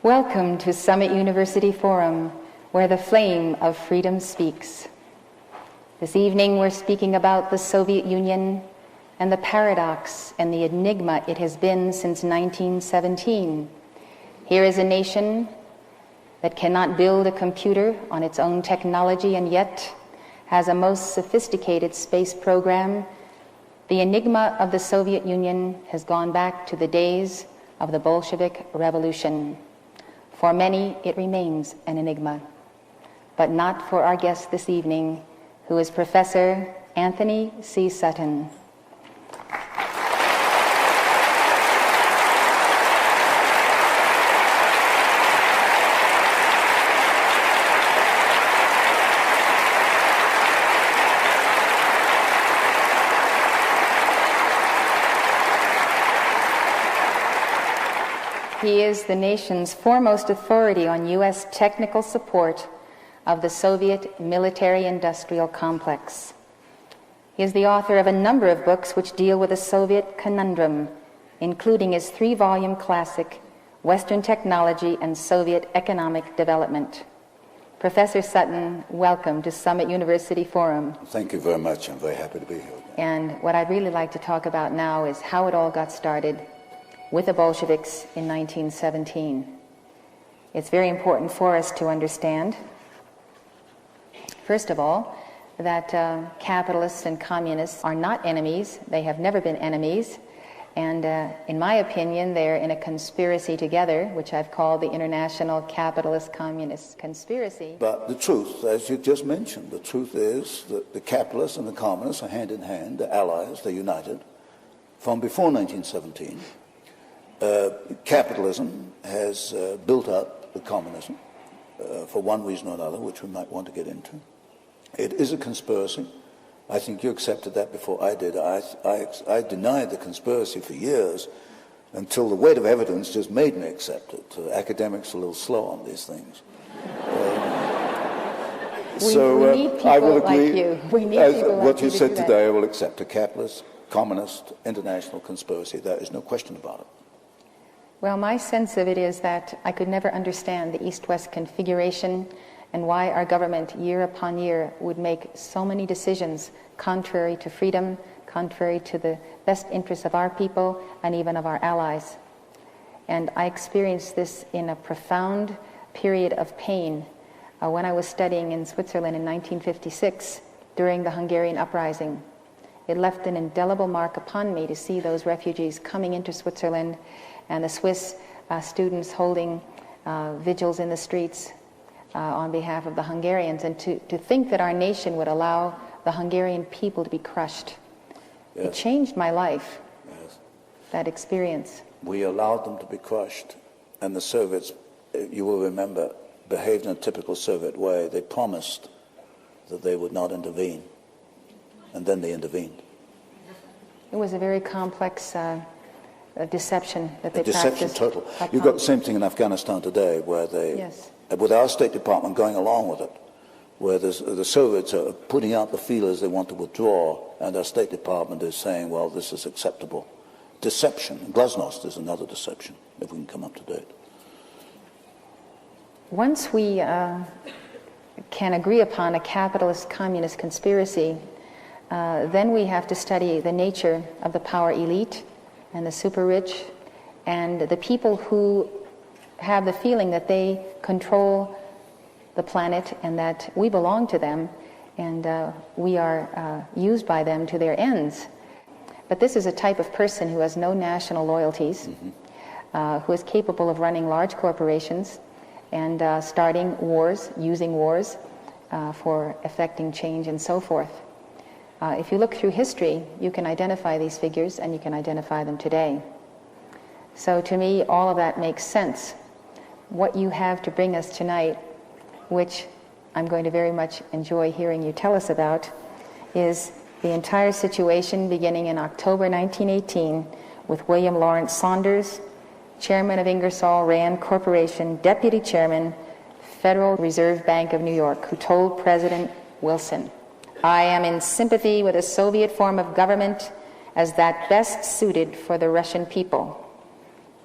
Welcome to Summit University Forum, where the flame of freedom speaks. This evening we're speaking about the Soviet Union and the paradox and the enigma it has been since 1917. Here is a nation that cannot build a computer on its own technology and yet has a most sophisticated space program. The enigma of the Soviet Union has gone back to the days of the Bolshevik Revolution. For many, it remains an enigma, but not for our guest this evening, who is Professor Antony C. Sutton. He is the nation's foremost authority on U.S. technical support of the Soviet military-industrial complex. He is the author of a number of books which deal with the Soviet conundrum, including his 3-volume classic, Western Technology and Soviet Economic Development. Professor Sutton, welcome to Summit University Forum. Thank you very much. I'm very happy to be here. And what I'd really like to talk about now is how it all got started with the Bolsheviks in 1917. It's very important for us to understand, first of all, that capitalists and communists are not enemies. They have never been enemies. And in my opinion, they're in a conspiracy together, which I've called the International Capitalist Communist Conspiracy. But the truth, as you just mentioned, the truth is that the capitalists and the communists are hand in hand, they're allies, they're united. From before 1917, capitalism has built up the communism for one reason or another, which we might want to get into. It is a conspiracy. I think you accepted that before I did. I denied the conspiracy for years until the weight of evidence just made me accept it. Academics are a little slow on these things. We need people I will agree, like you. We need people like what you said to today, I will accept a capitalist, communist, international conspiracy. There is no question about it. Well, my sense of it is that I could never understand the East-West configuration and why our government, year upon year, would make so many decisions contrary to freedom, contrary to the best interests of our people and even of our allies. And I experienced this in a profound period of pain when I was studying in Switzerland in 1956 during the Hungarian uprising. It left an indelible mark upon me to see those refugees coming into Switzerland and the Swiss students holding vigils in the streets on behalf of the Hungarians, and to think that our nation would allow the Hungarian people to be crushed. Yes. It changed my life, yes. That experience. We allowed them to be crushed, and the Soviets, you will remember, behaved in a typical Soviet way. They promised that they would not intervene, and then they intervened. It was a very complex deception that they practiced. Deception total. You've got the same thing in Afghanistan today, where they, yes. With our State Department going along with it, where the Soviets are putting out the feelers they want to withdraw, and our State Department is saying, well, this is acceptable. Deception. Glasnost is another deception, if we can come up to date. Once we can agree upon a capitalist-communist conspiracy, then we have to study the nature of the power elite and the super rich and the people who have the feeling that they control the planet and that we belong to them and we are used by them to their ends. But this is a type of person who has no national loyalties, who is capable of running large corporations and starting wars, using wars for effecting change and so forth. If you look through history, you can identify these figures and you can identify them today. So to me, all of that makes sense. What you have to bring us tonight, which I'm going to very much enjoy hearing you tell us about, is the entire situation beginning in October 1918 with William Lawrence Saunders, chairman of Ingersoll Rand Corporation, deputy chairman, Federal Reserve Bank of New York, who told President Wilson, "I am in sympathy with a Soviet form of government as that best suited for the Russian people.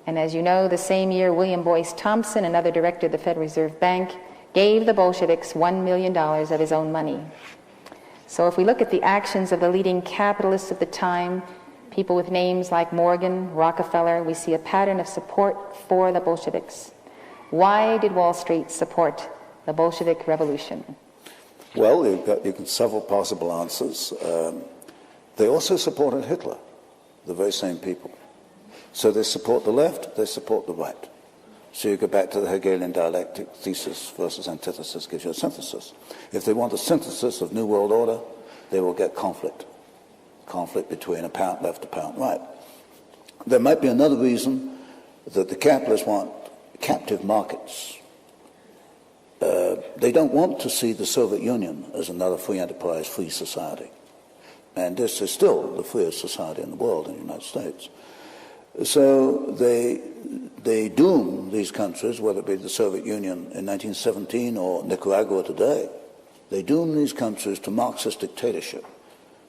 And as you know, the same year, William Boyce Thompson, another director of the Federal Reserve Bank, gave the Bolsheviks $1 million of his own money. So if we look at the actions of the leading capitalists of the time, people with names like Morgan, Rockefeller, we see a pattern of support for the Bolsheviks. Why did Wall Street support the Bolshevik Revolution? Well, you can several possible answers. They also supported Hitler, the very same people. So they support the left, they support the right. So you go back to the Hegelian dialectic, thesis versus antithesis gives you a synthesis. If they want a synthesis of New World Order, they will get conflict. Conflict between apparent left, apparent right. There might be another reason that the capitalists want captive markets. They don't want to see the Soviet Union as another free enterprise, free society. And this is still the freest society in the world, in the United States. So they doom these countries, whether it be the Soviet Union in 1917 or Nicaragua today, they doom these countries to Marxist dictatorship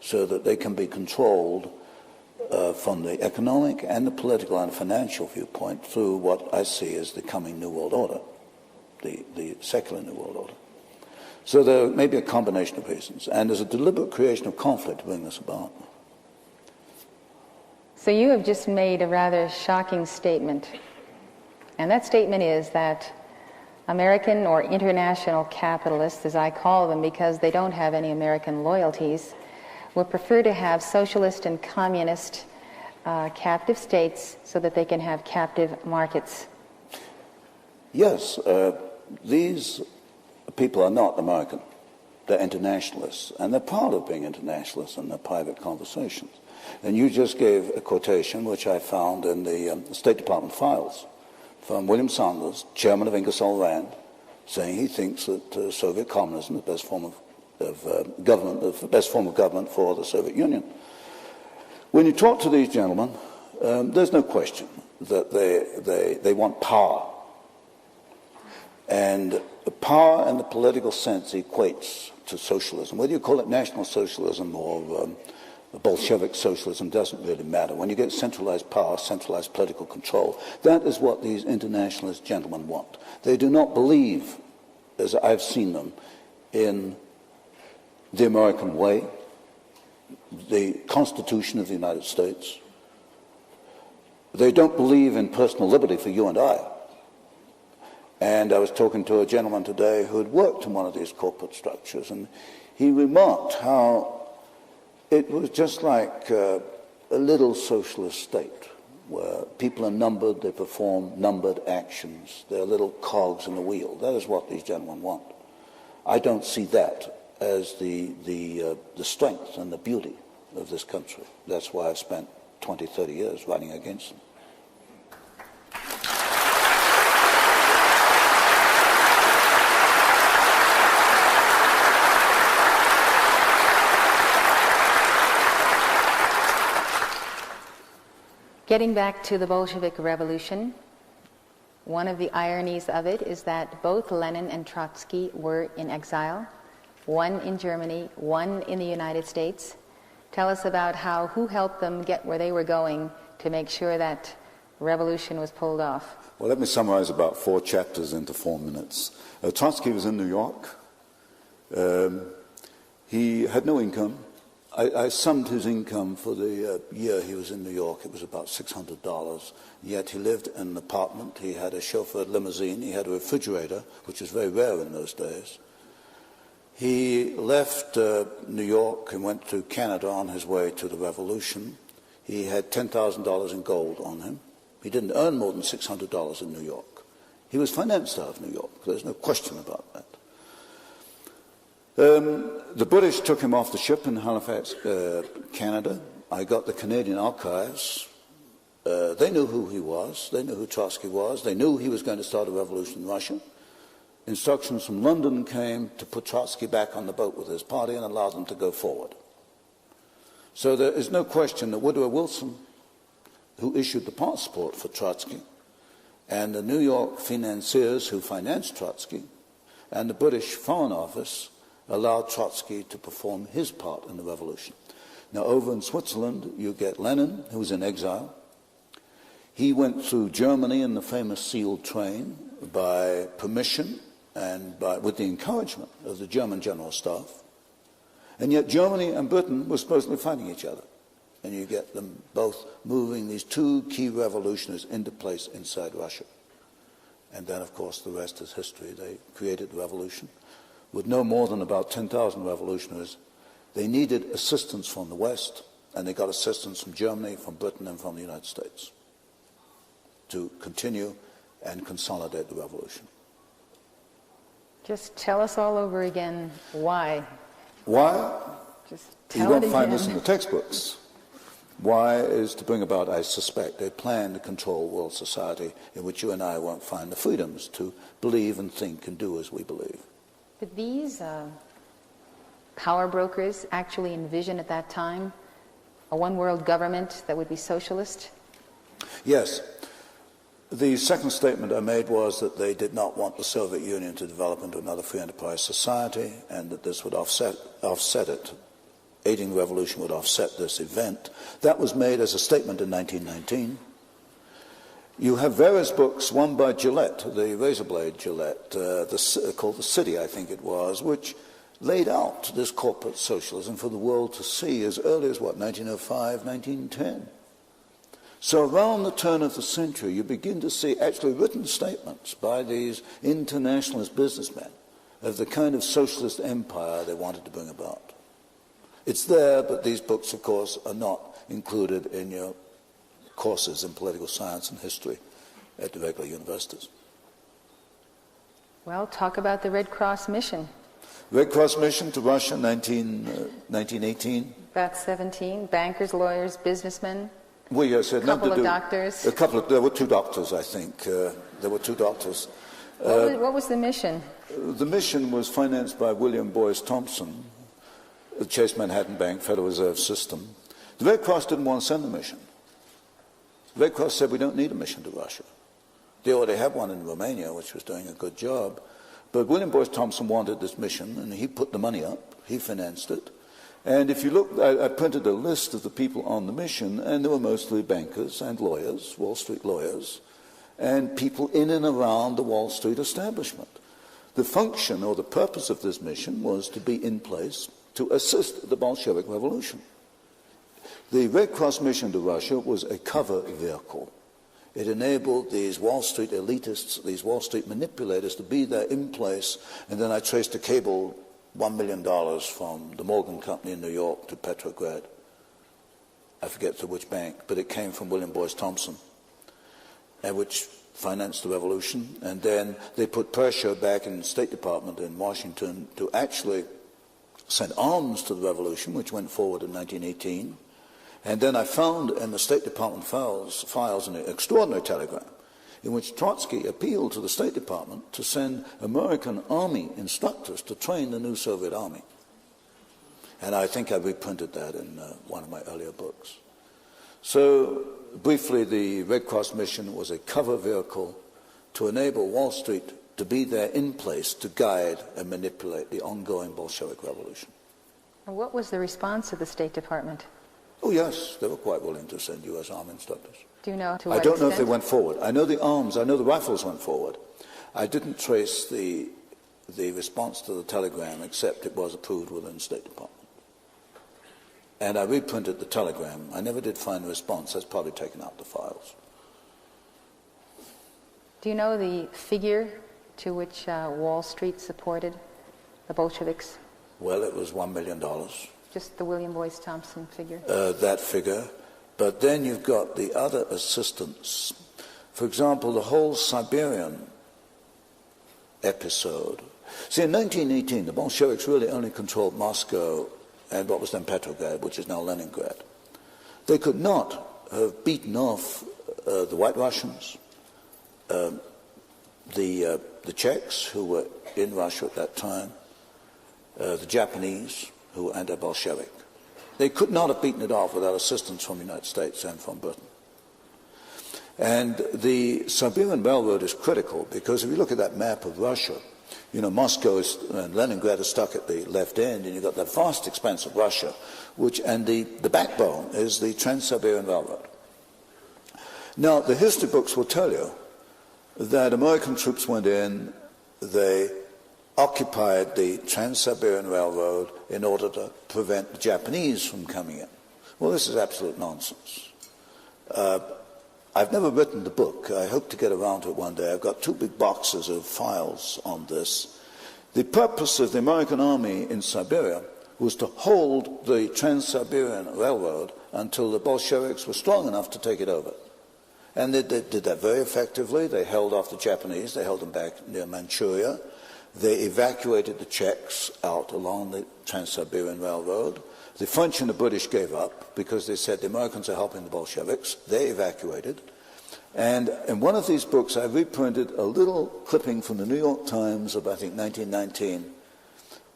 so that they can be controlled from the economic and the political and financial viewpoint through what I see as the coming New World Order, the secular New World Order. So there may be a combination of reasons, and there's a deliberate creation of conflict to bring this about. So you have just made a rather shocking statement, and that statement is that American or international capitalists, as I call them because they don't have any American loyalties, would prefer to have socialist and communist captive states so that they can have captive markets. Yes, these people are not American. They're internationalists, and they're proud of being internationalists in their private conversations. And you just gave a quotation, which I found in the State Department files, from William Saunders, chairman of Ingersoll Rand, saying he thinks that Soviet communism is the best form of government, the best form of government for the Soviet Union. When you talk to these gentlemen, there's no question that they want power. And power in the political sense equates to socialism. Whether you call it National Socialism or Bolshevik socialism doesn't really matter. When you get centralized power, centralized political control, that is what these internationalist gentlemen want. They do not believe, as I've seen them, in the American way, the Constitution of the United States. They don't believe in personal liberty for you and I. And I was talking to a gentleman today who had worked in one of these corporate structures, and he remarked how it was just like a little socialist state where people are numbered, they perform numbered actions. They're little cogs in the wheel. That is what these gentlemen want. I don't see that as the strength and the beauty of this country. That's why I've spent 20, 30 years writing against them. Getting back to the Bolshevik Revolution, one of the ironies of it is that both Lenin and Trotsky were in exile, one in Germany, one in the United States. Tell us about who helped them get where they were going to make sure that revolution was pulled off. Well, let me summarize about 4 chapters into 4 minutes. Trotsky was in New York. He had no income. I summed his income for the year he was in New York. It was about $600. Yet he lived in an apartment. He had a chauffeured limousine. He had a refrigerator, which was very rare in those days. He left New York and went to Canada on his way to the revolution. He had $10,000 in gold on him. He didn't earn more than $600 in New York. He was financed out of New York. There's no question about that. The British took him off the ship in Halifax, Canada. I got the Canadian archives. They knew who he was. They knew who Trotsky was. They knew he was going to start a revolution in Russia. Instructions from London came to put Trotsky back on the boat with his party and allow them to go forward. So there is no question that Woodrow Wilson, who issued the passport for Trotsky, and the New York financiers who financed Trotsky, and the British Foreign Office allowed Trotsky to perform his part in the revolution. Now, over in Switzerland, you get Lenin, who was in exile. He went through Germany in the famous sealed train by permission and with the encouragement of the German General Staff. And yet Germany and Britain were supposedly fighting each other. And you get them both moving these two key revolutionaries into place inside Russia. And then, of course, the rest is history. They created the revolution. With no more than about 10,000 revolutionaries, they needed assistance from the West, and they got assistance from Germany, from Britain, and from the United States to continue and consolidate the revolution. Just tell us all over again why. Why? Just You tell it won't again. find this in the textbooks. Why is to bring about, I suspect, a plan to control world society in which you and I won't find the freedoms to believe and think and do as we believe. Did these power brokers actually envision at that time a one-world government that would be socialist? Yes. The second statement I made was that they did not want the Soviet Union to develop into another free enterprise society, and that this would offset it. Aiding the revolution would offset this event. That was made as a statement in 1919. You have various books, one by Gillette, the razor blade Gillette, called The City, I think it was, which laid out this corporate socialism for the world to see as early as, 1905, 1910. So around the turn of the century, you begin to see actually written statements by these internationalist businessmen of the kind of socialist empire they wanted to bring about. It's there, but these books, of course, are not included in your courses in political science and history at the regular universities. Well, talk about the Red Cross mission. Red Cross mission to Russia, 1918. About 17 bankers, lawyers, businessmen. Well, yes, it had couple nothing to of do. doctors. There were two doctors, I think. There were two doctors. What was the mission? The mission was financed by William Boyce Thompson, the Chase Manhattan Bank, Federal Reserve System. The Red Cross didn't want to send a mission. The Red Cross said, we don't need a mission to Russia. They already had one in Romania, which was doing a good job. But William Boyce Thompson wanted this mission, and he put the money up. He financed it. And if you look, I printed a list of the people on the mission, and there were mostly bankers and lawyers, Wall Street lawyers, and people in and around the Wall Street establishment. The function or the purpose of this mission was to be in place to assist the Bolshevik Revolution. The Red Cross mission to Russia was a cover vehicle. It enabled these Wall Street elitists, these Wall Street manipulators to be there in place, and then I traced a cable $1 million from the Morgan Company in New York to Petrograd. I forget to which bank, but it came from William Boyce Thompson, and which financed the revolution. And then they put pressure back in the State Department in Washington to actually send arms to the revolution, which went forward in 1918. And then I found in the State Department files an extraordinary telegram in which Trotsky appealed to the State Department to send American army instructors to train the new Soviet army. And I think I reprinted that in one of my earlier books. So, briefly, the Red Cross mission was a cover vehicle to enable Wall Street to be there in place to guide and manipulate the ongoing Bolshevik Revolution. And what was the response of the State Department? Oh, yes, they were quite willing to send U.S. army instructors. Do you know to I what don't know if they extent? went forward. I know the arms, I know the rifles went forward. I didn't trace the response to the telegram, except it was approved within the State Department. And I reprinted the telegram. I never did find a response. That's probably taken out the files. Do you know the figure to which Wall Street supported the Bolsheviks? Well, it was $1 million. Just the William Boyce Thompson figure? That figure. But then you've got the other assistants. For example, the whole Siberian episode. See, in 1918, the Bolsheviks really only controlled Moscow and what was then Petrograd, which is now Leningrad. They could not have beaten off the White Russians, the Czechs, who were in Russia at that time, the Japanese, who were anti-Bolshevik. They could not have beaten it off without assistance from the United States and from Britain. And the Siberian Railroad is critical because if you look at that map of Russia, you know, Moscow and Leningrad are stuck at the left end, and you've got that vast expanse of Russia, and the backbone is the Trans-Siberian Railroad. Now, the history books will tell you that American troops went in, they occupied the Trans-Siberian Railroad in order to prevent the Japanese from coming in. Well, this is absolute nonsense. I've never written the book. I hope to get around to it one day. I've got 2 big boxes of files on this. The purpose of the American army in Siberia was to hold the Trans-Siberian Railroad until the Bolsheviks were strong enough to take it over. And they did that very effectively. They held off the Japanese. They held them back near Manchuria. They evacuated the Czechs out along the Trans-Siberian Railroad. The French and the British gave up because they said the Americans are helping the Bolsheviks. They evacuated. And in one of these books, I reprinted a little clipping from the New York Times of, I think, 1919.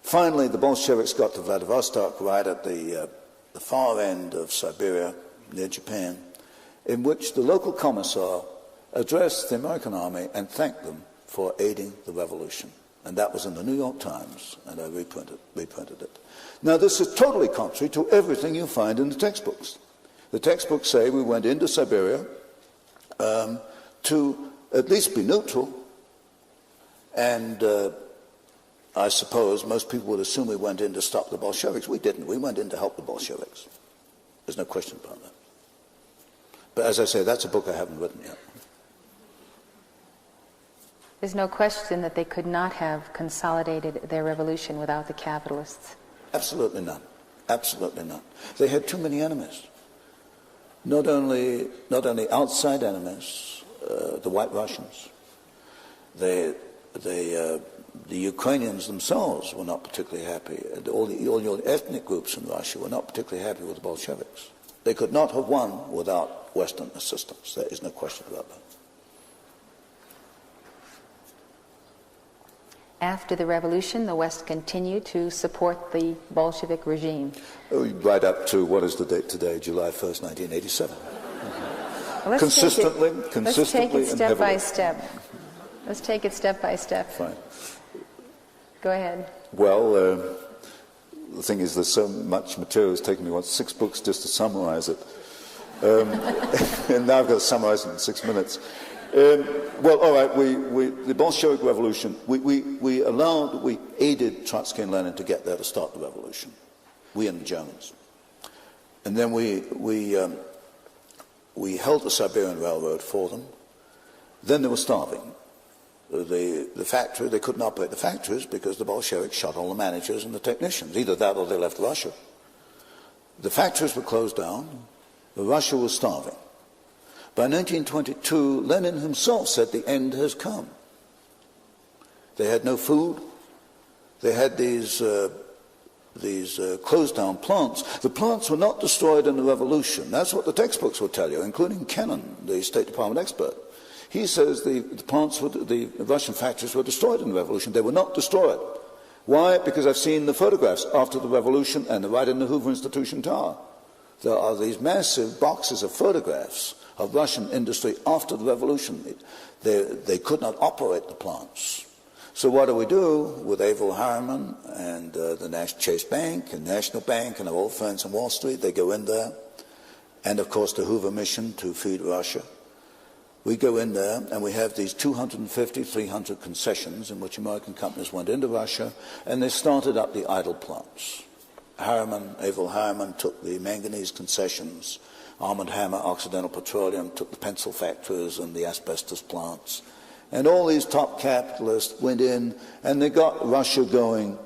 Finally, the Bolsheviks got to Vladivostok, right at the far end of Siberia, near Japan, in which the local commissar addressed the American army and thanked them for aiding the revolution. And that was in the New York Times, and I reprinted it. Now, this is totally contrary to everything you find in the textbooks. The textbooks say we went into Siberia to at least be neutral, and I suppose most people would assume we went in to stop the Bolsheviks. We didn't. We went in to help the Bolsheviks. There's no question about that. But as I say, that's a book I haven't written yet. There's no question that they could not have consolidated their revolution without the capitalists. Absolutely not. Absolutely not. They had too many enemies. Not only outside enemies, the White Russians. The Ukrainians themselves were not particularly happy. All the ethnic groups in Russia were not particularly happy with the Bolsheviks. They could not have won without Western assistance. There is no question about that. After the revolution, the West continued to support the Bolshevik regime. Right up to, what is the date today? July 1st, 1987. Well, consistently let's take it step by step. Let's take it step by step. Fine. Go ahead. Well, the thing is, there's so much material. It's taken me, 6 books just to summarize it. And now I've got to summarize it in 6 minutes. Well, all right, the Bolshevik Revolution, we aided Trotsky and Lenin to get there to start the revolution, we and the Germans. And then we held the Siberian Railroad for them. Then they were starving. The factory, they couldn't operate the factories because the Bolsheviks shot all the managers and the technicians. Either that or they left Russia. The factories were closed down. Russia was starving. By 1922, Lenin himself said the end has come. They had no food. They had these closed down plants. The plants were not destroyed in the revolution. That's what the textbooks will tell you, including Kennan, the State Department expert. He says the Russian factories were destroyed in the revolution. They were not destroyed. Why? Because I've seen the photographs after the revolution, and they're right in the Hoover Institution Tower. There are these massive boxes of photographs of Russian industry after the revolution. They could not operate the plants. So what do we do with Averell Harriman and the Chase Bank and National Bank and our old friends on Wall Street? They go in there. And, of course, the Hoover mission to feed Russia. We go in there and we have these 250, 300 concessions in which American companies went into Russia, and they started up the idle plants. Averell Harriman took the manganese concessions. Armand Hammer, Occidental Petroleum, took the pencil factories and the asbestos plants. And all these top capitalists went in and they got Russia going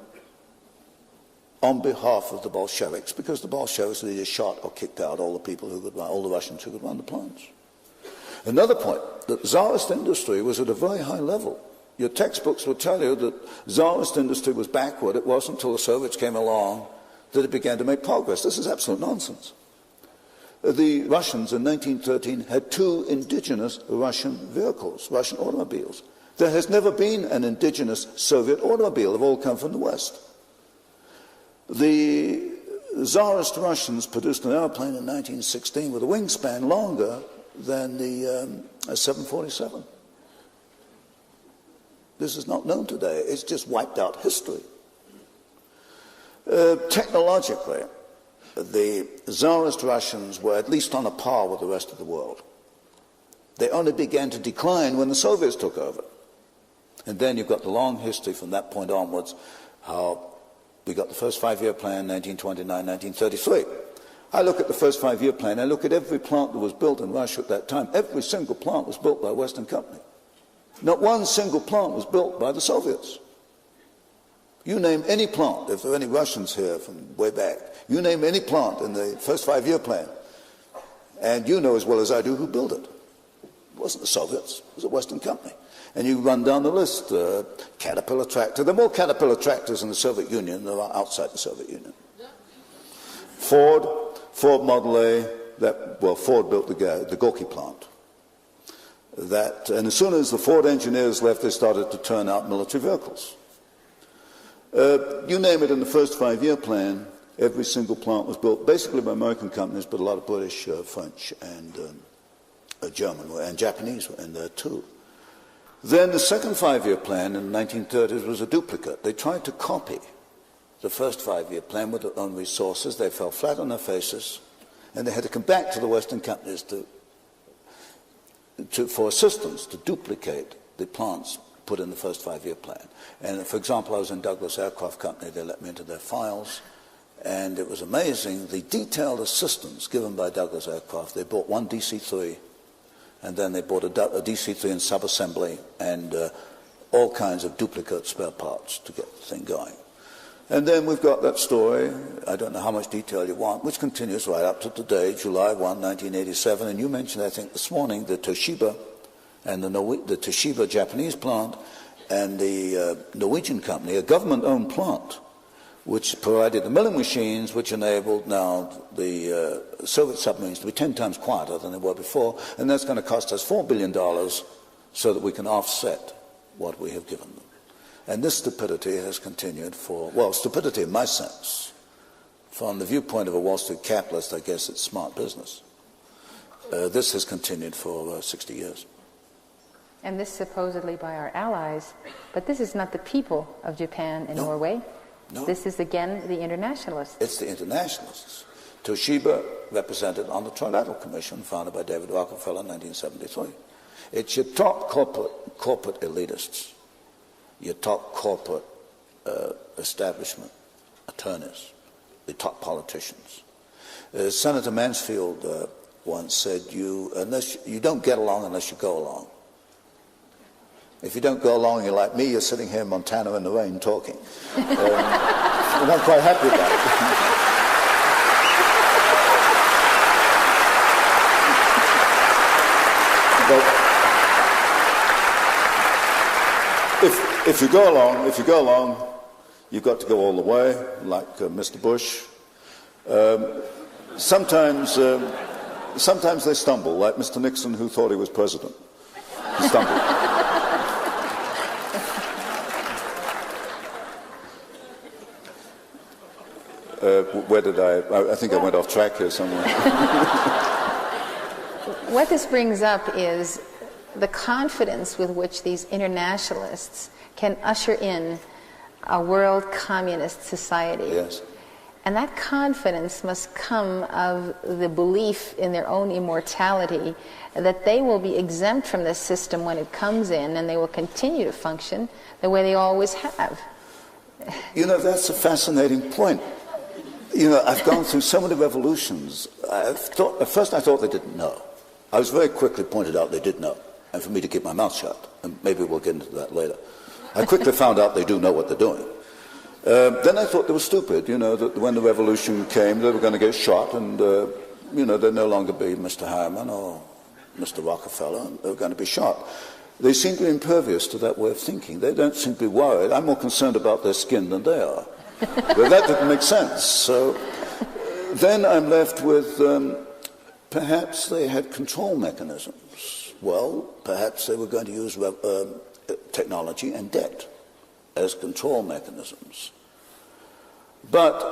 on behalf of the Bolsheviks, because the Bolsheviks either shot or kicked out all the people who could run, all the Russians who could run the plants. Another point, that Tsarist industry was at a very high level. Your textbooks will tell you that Tsarist industry was backward. It wasn't until the Soviets came along that it began to make progress. This is absolute nonsense. The Russians in 1913 had 2 indigenous Russian vehicles, Russian automobiles. There has never been an indigenous Soviet automobile. They've all come from the West. The Tsarist Russians produced an airplane in 1916 with a wingspan longer than the 747. This is not known today. It's just wiped out history. Technologically, the Tsarist Russians were at least on a par with the rest of the world. They only began to decline when the Soviets took over. And then you've got the long history from that point onwards, how we got the first five-year plan, 1929, 1933. I look at the first five-year plan, I look at every plant that was built in Russia at that time. Every single plant was built by a Western company. Not one single plant was built by the Soviets. You name any plant, if there are any Russians here from way back, you name any plant in the first five-year plan, and you know as well as I do who built it. It wasn't the Soviets, it was a Western company. And you run down the list, Caterpillar tractor. There are more Caterpillar tractors in the Soviet Union than there are outside the Soviet Union. Ford Model A, Ford built the Gorky plant. And as soon as the Ford engineers left, they started to turn out military vehicles. You name it, in the first five-year plan, every single plant was built basically by American companies, but a lot of British, French, and German and Japanese were in there too. Then the second five-year plan in the 1930s was a duplicate. They tried to copy the first five-year plan with their own resources. They fell flat on their faces, and they had to come back to the Western companies for assistance to duplicate the plants put in the first five-year plan. And for example, I was in Douglas Aircraft Company. They let me into their files, and it was amazing the detailed assistance given by Douglas Aircraft. They bought one DC-3, and then they bought a DC-3 in sub-assembly and all kinds of duplicate spare parts to get the thing going. And then we've got that story, I don't know how much detail you want, which continues right up to today, July 1, 1987. And you mentioned, I think, this morning, the Toshiba and the Toshiba Japanese plant and the Norwegian company, a government-owned plant, which provided the milling machines which enabled now the Soviet submarines to be 10 times quieter than they were before, and that's going to cost us $4 billion so that we can offset what we have given them. And this stupidity has continued stupidity in my sense. From the viewpoint of a Wall Street capitalist, I guess it's smart business. This has continued for 60 years. And this supposedly by our allies, but this is not the people of Japan and Norway. No. This is, again, the internationalists. It's the internationalists. Toshiba represented on the Trilateral Commission founded by David Rockefeller in 1973. It's your top corporate elitists, your top corporate establishment attorneys, the top politicians. Senator Mansfield once said, you don't get along unless you go along. If you don't go along, you're like me, you're sitting here in Montana in the rain talking. I'm not quite happy about it. But if you go along, you've got to go all the way, like Mr. Bush. Sometimes they stumble, like Mr. Nixon, who thought he was president. He stumbled. Where did I think I went off track here somewhere. What this brings up is the confidence with which these internationalists can usher in a world communist society. Yes. And that confidence must come of the belief in their own immortality, that they will be exempt from this system when it comes in, and they will continue to function the way they always have. You know, that's a fascinating point. You know, I've gone through so many revolutions. At first I thought they didn't know. I was very quickly pointed out they did know, and for me to keep my mouth shut. And maybe we'll get into that later. I quickly found out they do know what they're doing. Then I thought they were stupid, you know, that when the revolution came, they were going to get shot, and, you know, they'd no longer be Mr. Harriman or Mr. Rockefeller, and they were going to be shot. They seem to be impervious to that way of thinking. They don't seem to be worried. I'm more concerned about their skin than they are. But that didn't make sense. So then I'm left with perhaps they had control mechanisms. Well, perhaps they were going to use technology and debt as control mechanisms. But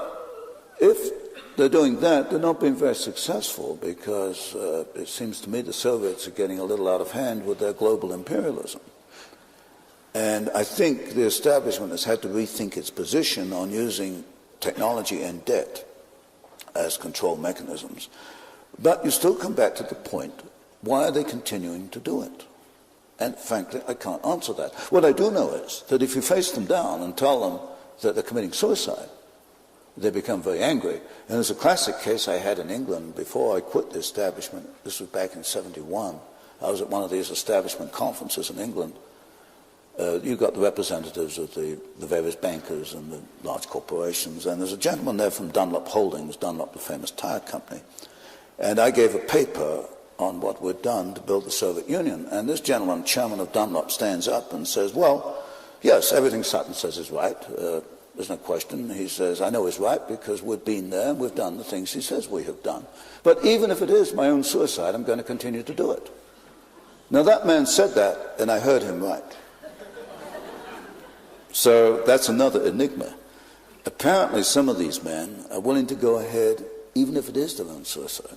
if they're doing that, they're not being very successful, because it seems to me the Soviets are getting a little out of hand with their global imperialism. And I think the establishment has had to rethink its position on using technology and debt as control mechanisms. But you still come back to the point Why are they continuing to do it? And frankly, I can't answer that. What I do know is that if you face them down and tell them that they're committing suicide, they become very angry. And there's a classic case I had in England before I quit the establishment. This was back in '71. I was at one of these establishment conferences in England. You got the representatives of the various bankers and the large corporations, and there's a gentleman there from Dunlop Holdings, Dunlop, the famous tire company. And I gave a paper on what we'd done to build the Soviet Union. And this gentleman, chairman of Dunlop, stands up and says, well, yes, everything Sutton says is right. There's no question. He says, I know he's right because we've been there and we've done the things he says we have done. But even if it is my own suicide, I'm going to continue to do it. Now that man said that, and I heard him right. So that's another enigma. Apparently some of these men are willing to go ahead even if it is their own suicide.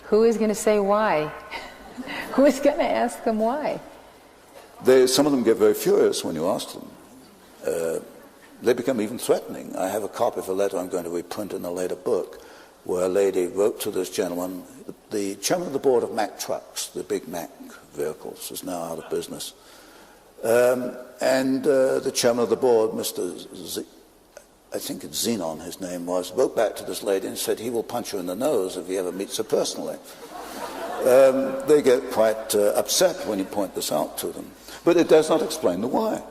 Who is going to say why? Who is going to ask them why? Some of them get very furious when you ask them. They become even threatening. I have a copy of a letter I'm going to reprint in a later book where a lady wrote to this gentleman. The chairman of the board of Mack Trucks, the big Mack vehicles, is now out of business. And the chairman of the board, I think it's Zenon his name was, wrote back to this lady and said he will punch her in the nose if he ever meets her personally. They get quite upset when you point this out to them. But it does not explain the why.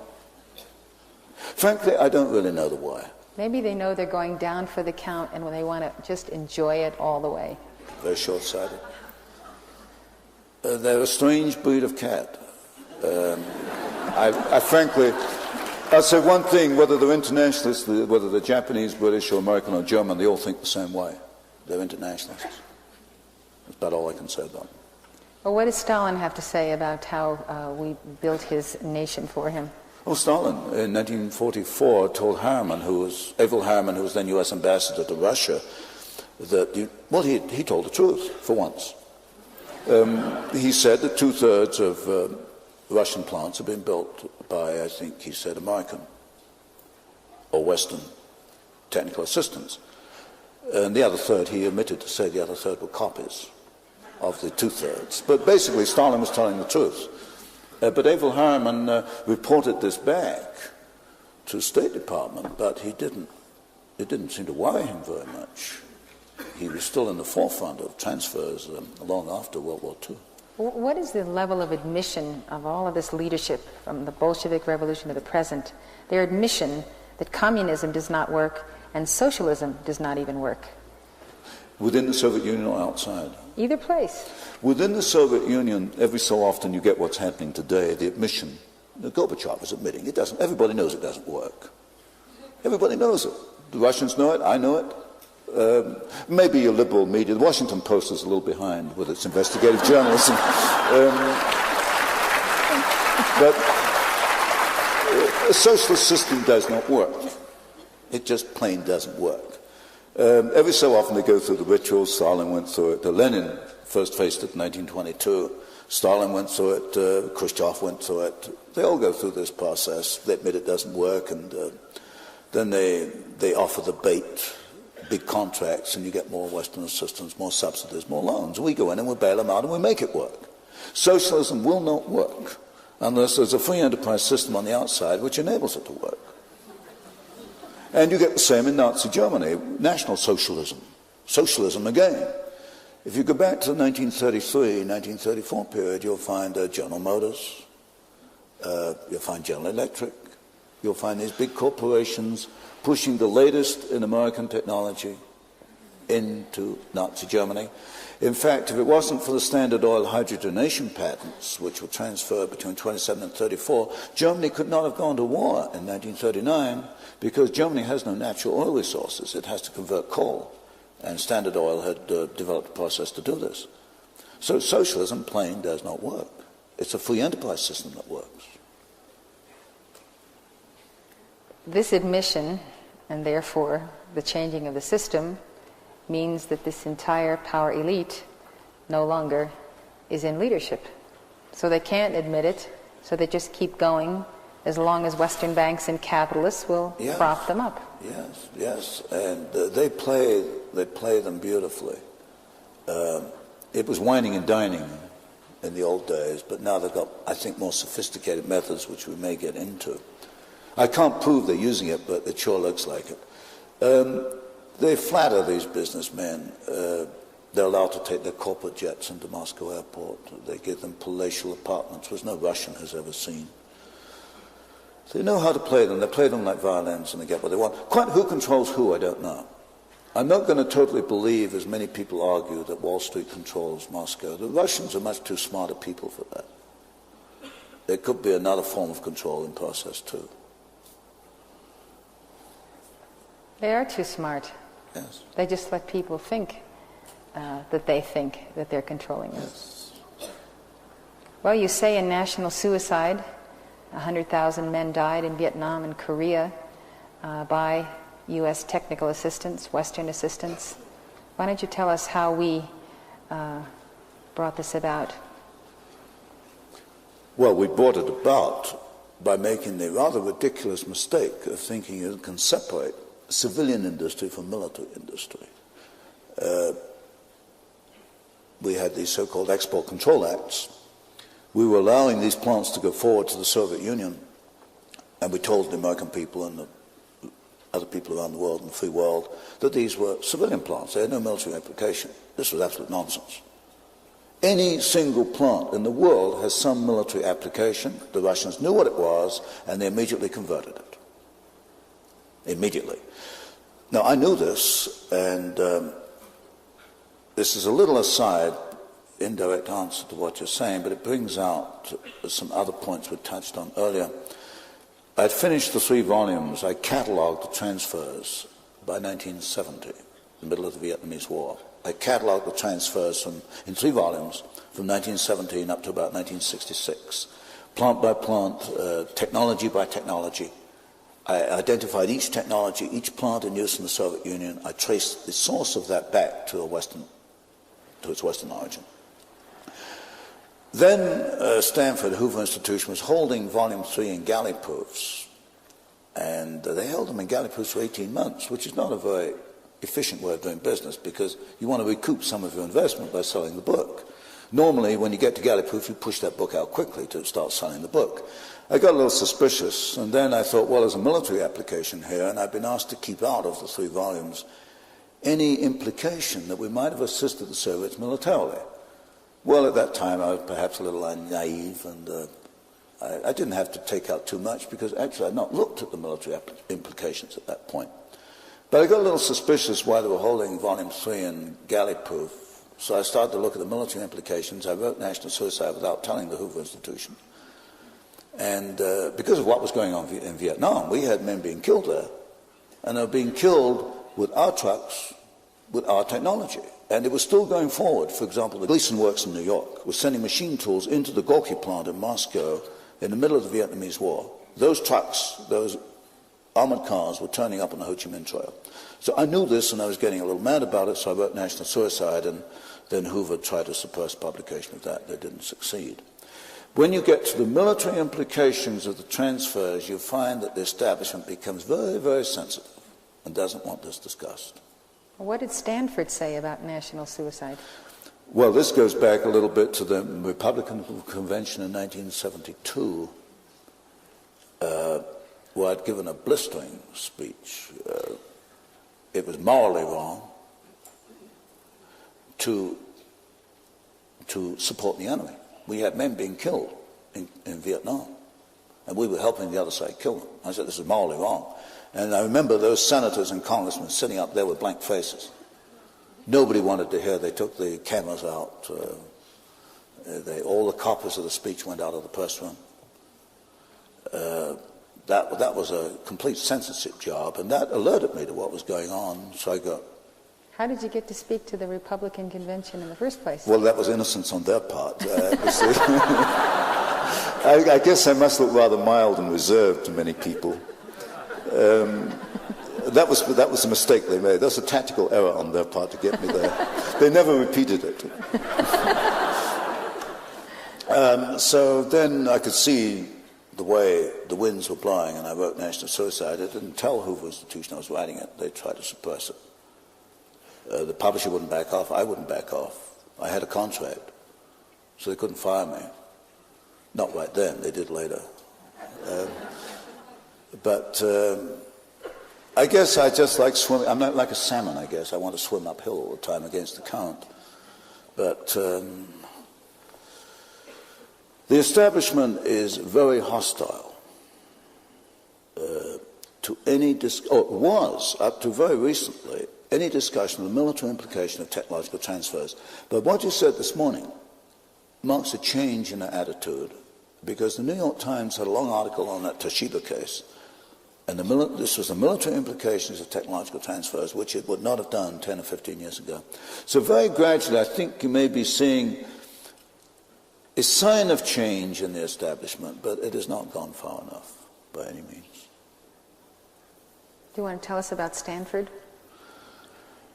Frankly, I don't really know the why. Maybe they know they're going down for the count and they want to just enjoy it all the way. Very short-sighted. They're a strange breed of cat. I frankly, I'll say one thing, whether they're internationalists, whether they're Japanese, British, or American, or German, they all think the same way. They're internationalists. That's about all I can say about them. Well, what does Stalin have to say about how we built his nation for him? Well, Stalin, in 1944, told Harriman, Averell Harriman, who was then U.S. ambassador to Russia, that, he told the truth, for once. He said that 2/3 of Russian plants have been built by, I think he said, American or Western technical assistants. And the other third, he omitted to say the other third were copies of the 2/3. But basically, Stalin was telling the truth. But Averell Harriman reported this back to the State Department, but it didn't seem to worry him very much. He was still in the forefront of transfers long after World War II. What is the level of admission of all of this leadership from the Bolshevik Revolution to the present? Their admission that communism does not work and socialism does not even work. Within the Soviet Union or outside? Either place. Within the Soviet Union, every so often you get what's happening today, the admission. Gorbachev is admitting it doesn't. Everybody knows it doesn't work. Everybody knows it. The Russians know it. I know it. Maybe your liberal media. The Washington Post is a little behind with its investigative journalism. But a socialist system does not work. It just plain doesn't work. Every so often they go through the rituals. Stalin went through it. Lenin first faced it in 1922. Stalin went through it. Khrushchev went through it. They all go through this process. They admit it doesn't work, and then they offer the bait, big contracts, and you get more Western assistance, more subsidies, more loans. We go in and we bail them out and we make it work. Socialism will not work unless there's a free enterprise system on the outside which enables it to work. And you get the same in Nazi Germany, National Socialism. Socialism again. If you go back to the 1933, 1934 period, you'll find General Motors, you'll find General Electric, you'll find these big corporations pushing the latest in American technology into Nazi Germany. In fact, if it wasn't for the Standard Oil hydrogenation patents, which were transferred between 27 and 34, Germany could not have gone to war in 1939 because Germany has no natural oil resources. It has to convert coal, and Standard Oil had developed a process to do this. So socialism plain does not work. It's a free enterprise system that works. This admission, and therefore the changing of the system, means that this entire power elite no longer is in leadership. So they can't admit it, so they just keep going as long as Western banks and capitalists will prop them up. Yes, and they play them beautifully. It was wining and dining in the old days, but now they've got, I think, more sophisticated methods, which we may get into. I can't prove they're using it, but it sure looks like it. They flatter these businessmen. They're allowed to take their corporate jets into Moscow airport. They give them palatial apartments, which no Russian has ever seen. They know how to play them. They play them like violins, and they get what they want. Quite who controls who, I don't know. I'm not going to totally believe, as many people argue, that Wall Street controls Moscow. The Russians are much too smart a people for that. There could be another form of control in process, too. They are too smart. Yes. They just let people think that they think that they're controlling them. Yes. Well, you say in national suicide, 100,000 men died in Vietnam and Korea by U.S. technical assistance, Western assistance. Why don't you tell us how we brought this about? Well, we brought it about by making the rather ridiculous mistake of thinking you can separate civilian industry from military industry. We had these so-called export control acts. We were allowing these plants to go forward to the Soviet Union, and we told the American people and the other people around the world and the free world that these were civilian plants. They had no military application. This was absolute nonsense. Any single plant in the world has some military application. The Russians knew what it was, and they immediately converted it. Immediately. Now, I knew this, and this is a little aside, indirect answer to what you're saying, but it brings out some other points we touched on earlier. I'd finished the 3 volumes. I catalogued the transfers by 1970, the middle of the Vietnamese War. I catalogued the transfers in 3 volumes from 1917 up to about 1966, plant by plant, technology by technology. I identified each technology, each plant in use in the Soviet Union. I traced the source of that back to its Western origin. Then Stanford, Hoover Institution, was holding Volume 3 in galley proofs, and they held them in galley proofs for 18 months, which is not a very efficient way of doing business, because you want to recoup some of your investment by selling the book. Normally, when you get to galley proof, you push that book out quickly to start selling the book. I got a little suspicious, and then I thought, well, there's a military application here, and I've been asked to keep out of the 3 volumes any implication that we might have assisted the Soviets militarily. Well, at that time, I was perhaps a little naive, and I didn't have to take out too much, because actually I'd not looked at the military implications at that point. But I got a little suspicious why they were holding Volume 3 in galley proof, so I started to look at the military implications. I wrote National Suicide without telling the Hoover Institution. And because of what was going on in Vietnam, we had men being killed there, and they were being killed with our trucks, with our technology. And it was still going forward. For example, the Gleason Works in New York was sending machine tools into the Gorky plant in Moscow in the middle of the Vietnamese War. Those trucks, those armored cars, were turning up on the Ho Chi Minh Trail. So I knew this, and I was getting a little mad about it, so I wrote National Suicide, and then Hoover tried to suppress publication of that. They didn't succeed. When you get to the military implications of the transfers, you find that the establishment becomes very, very sensitive and doesn't want this discussed. What did Stanford say about national suicide? Well, this goes back a little bit to the Republican Convention in 1972, where I'd given a blistering speech. It was morally wrong to support the enemy. We had men being killed in Vietnam, and we were helping the other side kill them. I said, this is morally wrong. And I remember those senators and congressmen sitting up there with blank faces. Nobody wanted to hear. They took the cameras out. All the copies of the speech went out of the press room. That was a complete censorship job, and that alerted me to what was going on. So I got... How did you get to speak to the Republican convention in the first place? Well, that was innocence on their part. I guess I must look rather mild and reserved to many people. That was a mistake they made. That was a tactical error on their part to get me there. They never repeated it. So then I could see the way the winds were blowing, and I wrote National Suicide. I didn't tell Hoover Institution I was writing it. They tried to suppress it. The publisher wouldn't back off. I wouldn't back off. I had a contract, so they couldn't fire me. Not right then. They did later. But I guess I just like swimming. I'm not like a salmon, I guess. I want to swim uphill all the time against the current. But the establishment is very hostile to any, was up to very recently, any discussion of the military implication of technological transfers. But what you said this morning marks a change in their attitude, because the New York Times had a long article on that Toshiba case, and this was the military implications of technological transfers, which it would not have done 10 or 15 years ago. So very gradually, I think you may be seeing a sign of change in the establishment, but it has not gone far enough by any means. Do you want to tell us about Stanford?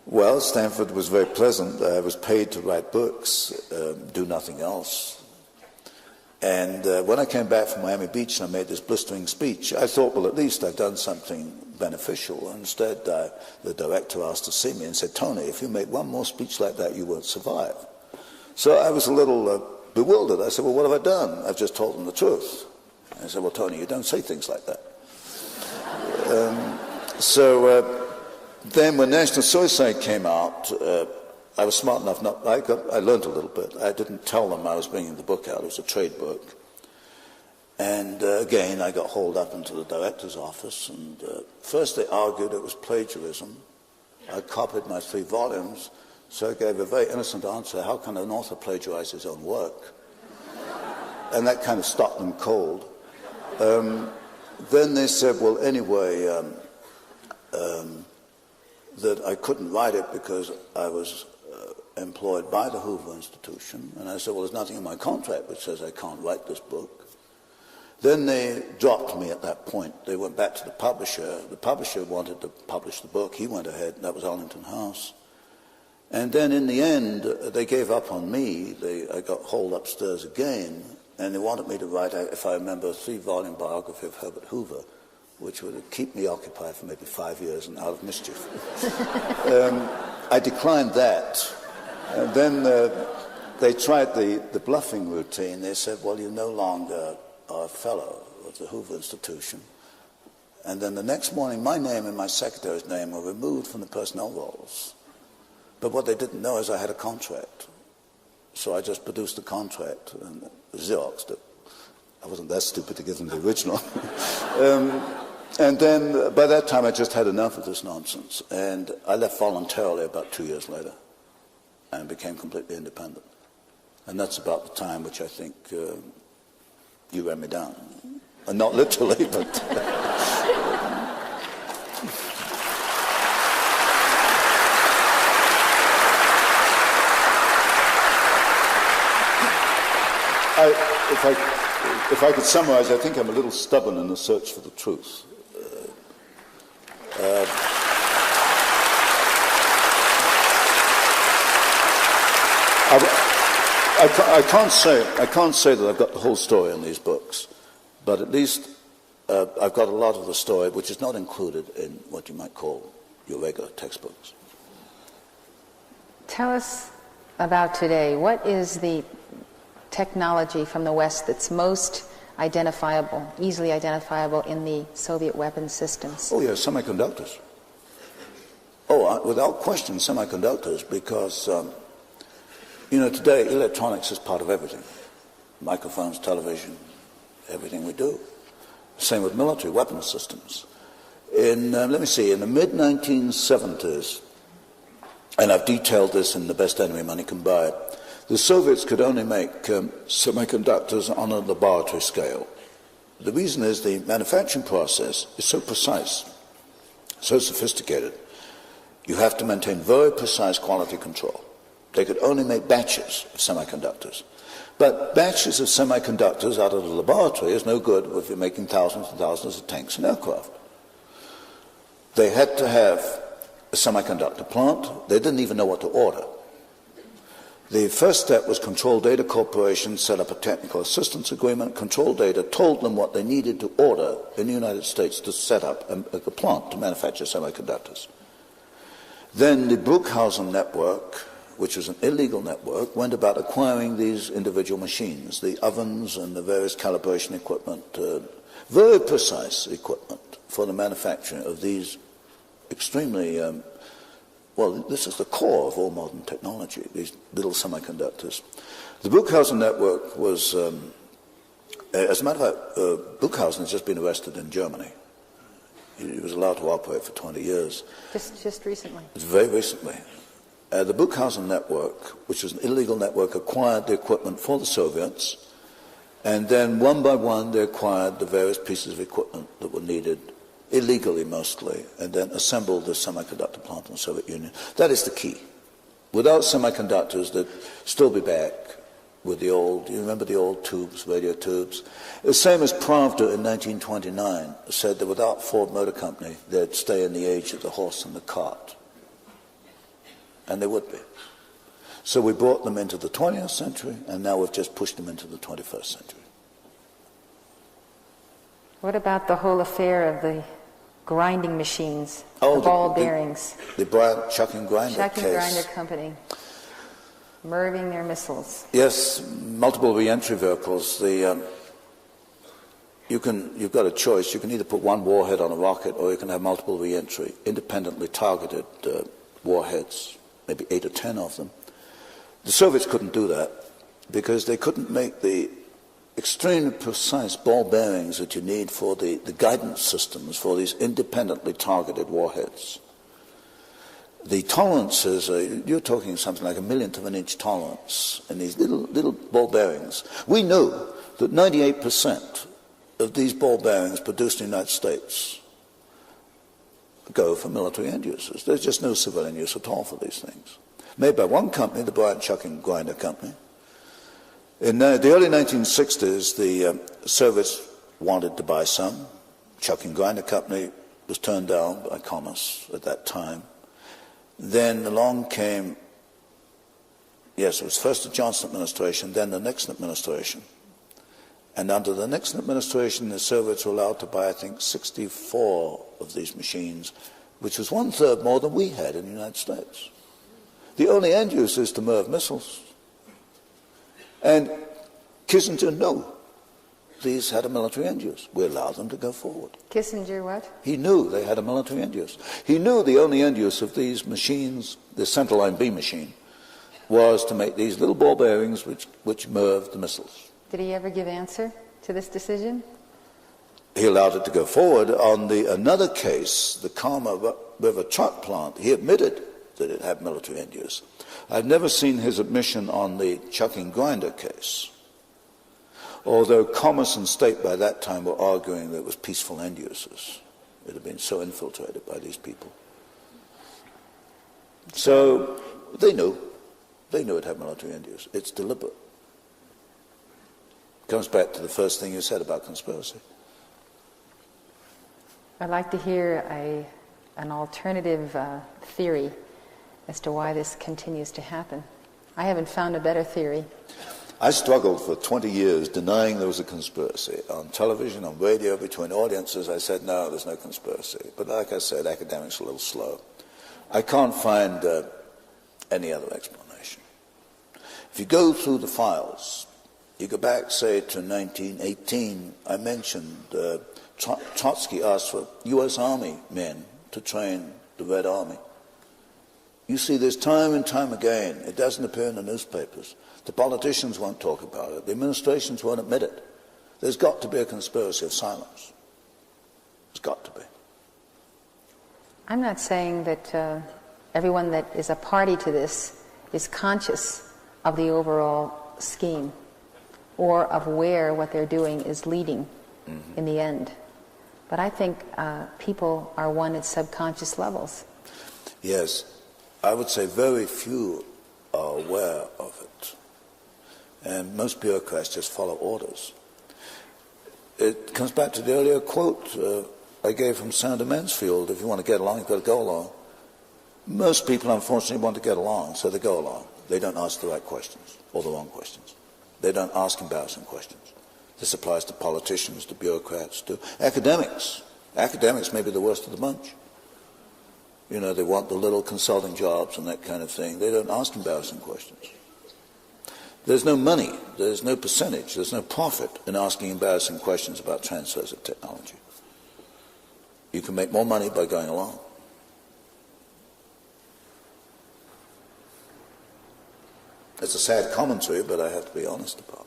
Well, Stanford was very pleasant. I was paid to write books, do nothing else. And when I came back from Miami Beach and I made this blistering speech, I thought, well, at least I've done something beneficial. Instead, the director asked to see me and said, Tony, if you make one more speech like that, you won't survive. So I was a little bewildered. I said, well, what have I done? I've just told them the truth. I said, well, Tony, you don't say things like that. Then when National Suicide came out, I was smart enough not, I learned a little bit. I didn't tell them I was bringing the book out. It was a trade book. And again, I got hauled up into the director's office, and first they argued it was plagiarism. I copied my 3 volumes, so I gave a very innocent answer: how can an author plagiarize his own work? And that kind of stopped them cold. Then they said, well, anyway, that I couldn't write it because I was employed by the Hoover Institution. And I said, well, there's nothing in my contract which says I can't write this book. Then they dropped me at that point. They went back to the publisher. The publisher wanted to publish the book. He went ahead, and that was Arlington House. And then in the end, they gave up on me. I got hauled upstairs again, and they wanted me to write, if I remember, a 3-volume biography of Herbert Hoover, which would keep me occupied for maybe 5 years and out of mischief. I declined that. And then they tried the bluffing routine. They said, well, you're no longer a fellow of the Hoover Institution. And then the next morning, my name and my secretary's name were removed from the personnel rolls. But what they didn't know is I had a contract. So I just produced the contract and Xeroxed it. I wasn't that stupid to give them the original. And then by that time I just had enough of this nonsense, and I left voluntarily about 2 years later and became completely independent. And that's about the time which I think you ran me down. And not literally, but... If I could summarize, I think I'm a little stubborn in the search for the truth. I can't say that I've got the whole story in these books, but at least I've got a lot of the story which is not included in what you might call your regular textbooks. Tell us about today. What is the technology from the West that's most identifiable, easily identifiable in the Soviet weapons systems? Oh, yeah, semiconductors. Oh, without question, semiconductors, because, today electronics is part of everything. Microphones, television, everything we do. Same with military weapons systems. In the mid-1970s, and I've detailed this in The Best Enemy Money Can Buy, the Soviets could only make semiconductors on a laboratory scale. The reason is the manufacturing process is so precise, so sophisticated. You have to maintain very precise quality control. They could only make batches of semiconductors. But batches of semiconductors out of the laboratory is no good if you're making thousands and thousands of tanks and aircraft. They had to have a semiconductor plant. They didn't even know what to order. The first step was Control Data Corporation set up a technical assistance agreement. Control Data told them what they needed to order in the United States to set up a plant to manufacture semiconductors. Then the Bruckhausen network, which was an illegal network, went about acquiring these individual machines, the ovens and the various calibration equipment, very precise equipment for the manufacturing of these extremely, well, this is the core of all modern technology, these little semiconductors. The Bruckhausen network was, as a matter of fact, Bruckhausen has just been arrested in Germany. He was allowed to operate for 20 years. Just recently? Very recently. The Bruckhausen network, which was an illegal network, acquired the equipment for the Soviets, and then one by one they acquired the various pieces of equipment that were needed, illegally mostly, and then assembled the semiconductor plant in the Soviet Union. That is the key. Without semiconductors, they'd still be back with the old, you remember the old tubes, radio tubes? The same as Pravda in 1929 said that without Ford Motor Company, they'd stay in the age of the horse and the cart. And they would be. So we brought them into the 20th century, and now we've just pushed them into the 21st century. What about the whole affair of the grinding machines, the ball bearings? The Bryant Chucking Grinder case. Chucking Grinder Company, MIRVing their missiles. Yes, multiple re-entry vehicles. You've got a choice. You can either put one warhead on a rocket, or you can have multiple re-entry, independently targeted warheads, maybe 8 or 10 of them. The Soviets couldn't do that because they couldn't make the extremely precise ball bearings that you need for the guidance systems for these independently targeted warheads. The tolerances, you're talking something like a millionth of an inch tolerance in these little ball bearings. We knew that 98% of these ball bearings produced in the United States go for military end users. There's just no civilian use at all for these things. Made by one company, the Bryant Chucking Grinder Company. In the early 1960s, the Soviets wanted to buy some. Chucking Grinder Company was turned down by Commerce at that time. Then along came, yes, it was first the Johnson administration, then the Nixon administration. And under the Nixon administration, the Soviets were allowed to buy, I think, 64 of these machines, which was 1/3 more than we had in the United States. The only end use is to MIRV missiles. And Kissinger knew these had a military end use. We allowed them to go forward. Kissinger what? He knew they had a military end use. He knew the only end use of these machines, the Central Line B machine, was to make these little ball bearings which MIRVed the missiles. Did he ever give answer to this decision? He allowed it to go forward. On another case, the Kama River truck plant, he admitted that it had military end use. I've never seen his admission on the Chucking Grinder case, although Commerce and State by that time were arguing that it was peaceful end users. It had been so infiltrated by these people. So they knew it had military end use. It's deliberate. Comes back to the first thing you said about conspiracy. I'd like to hear an alternative theory as to why this continues to happen. I haven't found a better theory. I struggled for 20 years denying there was a conspiracy. On television, on radio, between audiences, I said, no, there's no conspiracy. But like I said, academics are a little slow. I can't find any other explanation. If you go through the files, you go back, say, to 1918, I mentioned Trotsky asked for U.S. Army men to train the Red Army. You see this time and time again. It doesn't appear in the newspapers. The politicians won't talk about it. The administrations won't admit it. There's got to be a conspiracy of silence. There's got to be. I'm not saying that everyone that is a party to this is conscious of the overall scheme or of where what they're doing is leading in the end. But I think people are one at subconscious levels. Yes. I would say very few are aware of it. And most bureaucrats just follow orders. It comes back to the earlier quote I gave from Senator Mansfield, if you want to get along, you've got to go along. Most people, unfortunately, want to get along, so they go along. They don't ask the right questions, or the wrong questions. They don't ask embarrassing questions. This applies to politicians, to bureaucrats, to academics. Academics may be the worst of the bunch. You know, they want the little consulting jobs and that kind of thing. They don't ask embarrassing questions. There's no money, there's no percentage, there's no profit in asking embarrassing questions about transfers of technology. You can make more money by going along. It's a sad commentary, but I have to be honest about it.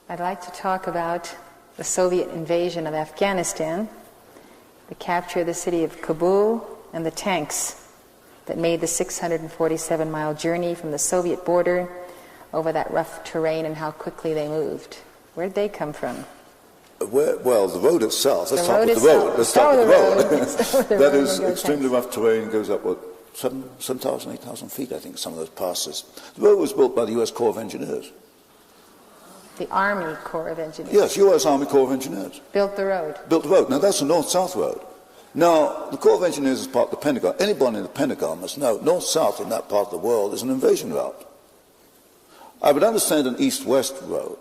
I'd like to talk about the Soviet invasion of Afghanistan, the capture of the city of Kabul, and the tanks that made the 647-mile journey from the Soviet border over that rough terrain and how quickly they moved. Where'd they come from? Well, the road itself. Let's start with the road. Let's start with the road. That is extremely rough terrain. Goes up, 7,000, 8,000 feet, I think, some of those passes. The road was built by the U.S. Corps of Engineers. The Army Corps of Engineers? Yes, U.S. Army Corps of Engineers. Built the road? Built the road. Now, that's a north-south road. Now, the Corps of Engineers is part of the Pentagon. Anybody in the Pentagon must know north-south in that part of the world is an invasion route. I would understand an east-west road,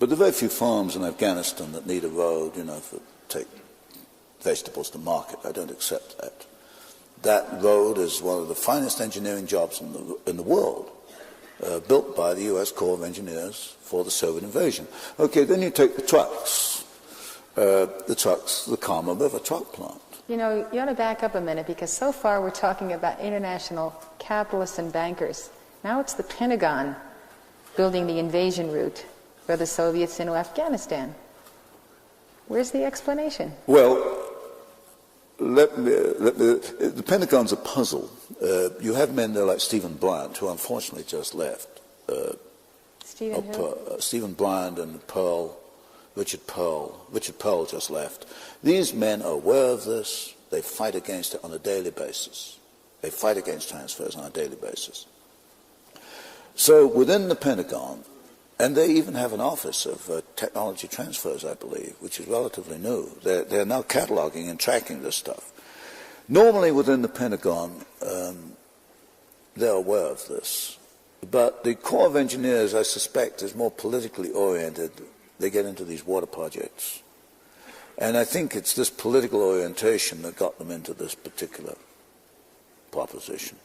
but there are very few farms in Afghanistan that need a road, you know, to take vegetables to market. I don't accept that. That road is one of the finest engineering jobs in the world, built by the U.S. Corps of Engineers for the Soviet invasion. Okay, then you take the trucks, the Kama River truck plant. You know, you ought to back up a minute, because so far we're talking about international capitalists and bankers. Now it's the Pentagon building the invasion route for the Soviets into Afghanistan. Where's the explanation? Well, the Pentagon's a puzzle. You have men there like Stephen Bryant, who unfortunately just left. Stephen Bryant and Richard Pearl just left. These men are aware of this. They fight against it on a daily basis. They fight against transfers on a daily basis. So within the Pentagon, and they even have an office of technology transfers, I believe, which is relatively new. They're now cataloging and tracking this stuff. Normally within the Pentagon, they're aware of this. But the Corps of Engineers, I suspect, is more politically oriented. They get into these water projects. And I think it's this political orientation that got them into this particular proposition.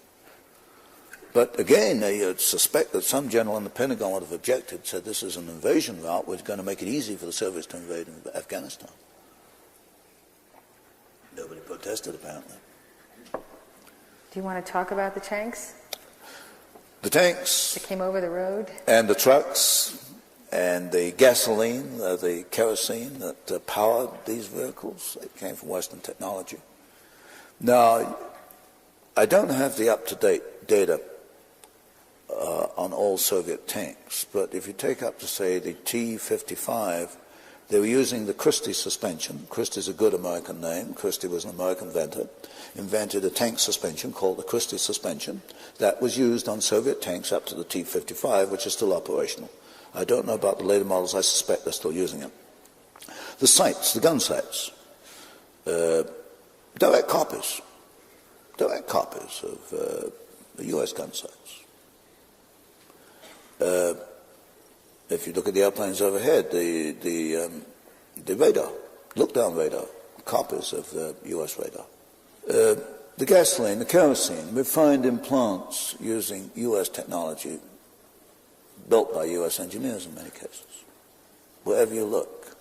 But again, they suspect that some general in the Pentagon would have objected, said this is an invasion route, we're going to make it easy for the Soviets to invade Afghanistan. Nobody protested, apparently. Do you want to talk about the tanks? The tanks. That came over the road? And the trucks, and the gasoline, the kerosene that powered these vehicles. It came from Western technology. Now, I don't have the up-to-date data on all Soviet tanks, but if you take up to, say, the T-55, they were using the Christie suspension. Christie's a good American name. Christie was an American inventor. Invented a tank suspension called the Christie suspension that was used on Soviet tanks up to the T-55, which is still operational. I don't know about the later models. I suspect they're still using it. The sights, the gun sights, direct copies of the U.S. gun sights. If you look at the airplanes overhead, the radar, look-down radar, copies of the U.S. radar. The gasoline, the kerosene, refined in plants using U.S. technology, built by U.S. engineers in many cases. Wherever you look,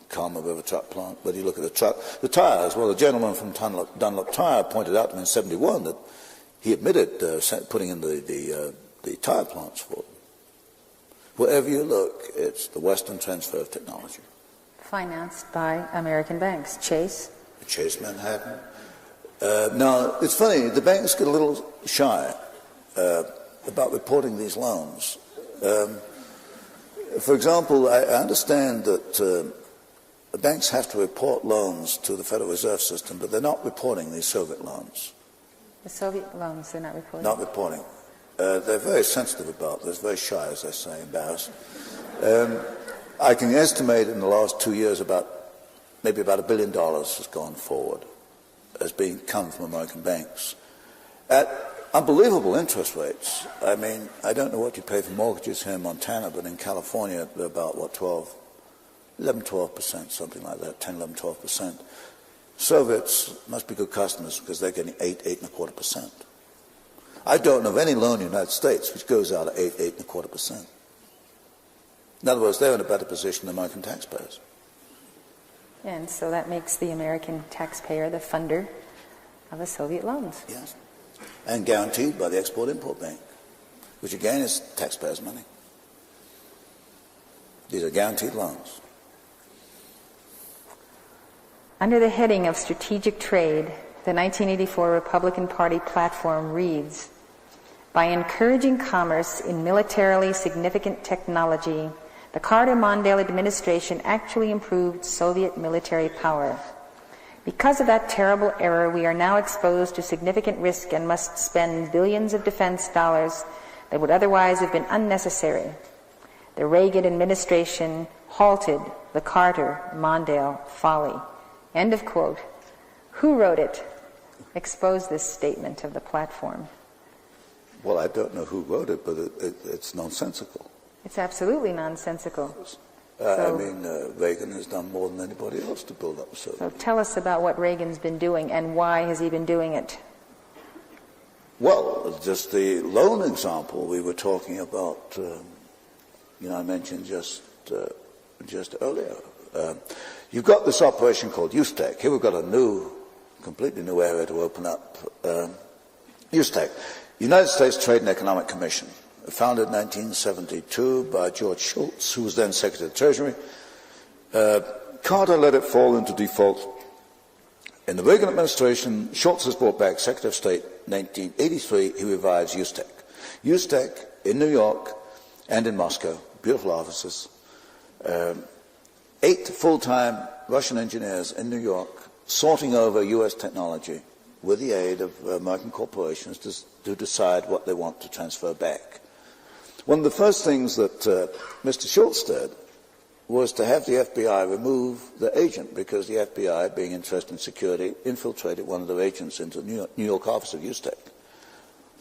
Kama River truck plant, whether you look at the truck, the tires, well, the gentleman from Dunlop Tire pointed out to me in 71 that he admitted putting in the tire plants for them. Wherever you look, it's the Western transfer of technology. Financed by American banks. Chase Manhattan. Now, it's funny, the banks get a little shy about reporting these loans. For example, I understand that the banks have to report loans to the Federal Reserve System, but they're not reporting these Soviet loans. The Soviet loans, they're not reporting? Not reporting. They're very sensitive about this, very shy, as I say, embarrassed. I can estimate in the last 2 years maybe about $1 billion has gone forward as being come from American banks at unbelievable interest rates. I mean, I don't know what you pay for mortgages here in Montana, but in California they're about 12 11, 12%, something like that, 10, 11, 12%. Soviets must be good customers because they're getting 8, 8.25%. I don't know of any loan in the United States which goes out at 8, 8.25%. In other words, they're in a better position than American taxpayers. And so that makes the American taxpayer the funder of the Soviet loans. Yes. And guaranteed by the Export-Import Bank, which again is taxpayers' money. These are guaranteed loans. Under the heading of strategic trade, the 1984 Republican Party platform reads, "By encouraging commerce in militarily significant technology, the Carter-Mondale administration actually improved Soviet military power. Because of that terrible error, we are now exposed to significant risk and must spend billions of defense dollars that would otherwise have been unnecessary. The Reagan administration halted the Carter-Mondale folly." End of quote. Who wrote it? Expose this statement of the platform. Well, I don't know who wrote it, but it's nonsensical. It's absolutely nonsensical. Reagan has done more than anybody else to build up the Soviet Union. So tell us about what Reagan's been doing and why has he been doing it? Well, just the loan example we were talking about, I mentioned just earlier. You've got this operation called USTEC. Here we've got a completely new area to open up. USTEC, United States Trade and Economic Commission, founded in 1972 by George Shultz, who was then Secretary of the Treasury. Carter let it fall into default. In the Reagan administration, Shultz was brought back Secretary of State in 1983. He revives USTEC. USTEC in New York and in Moscow, beautiful offices. 8 full-time Russian engineers in New York sorting over U.S. technology with the aid of American corporations to decide what they want to transfer back. One of the first things that Mr. Shultz did was to have the FBI remove the agent because the FBI, being interested in security, infiltrated one of their agents into the New York office of USTEC.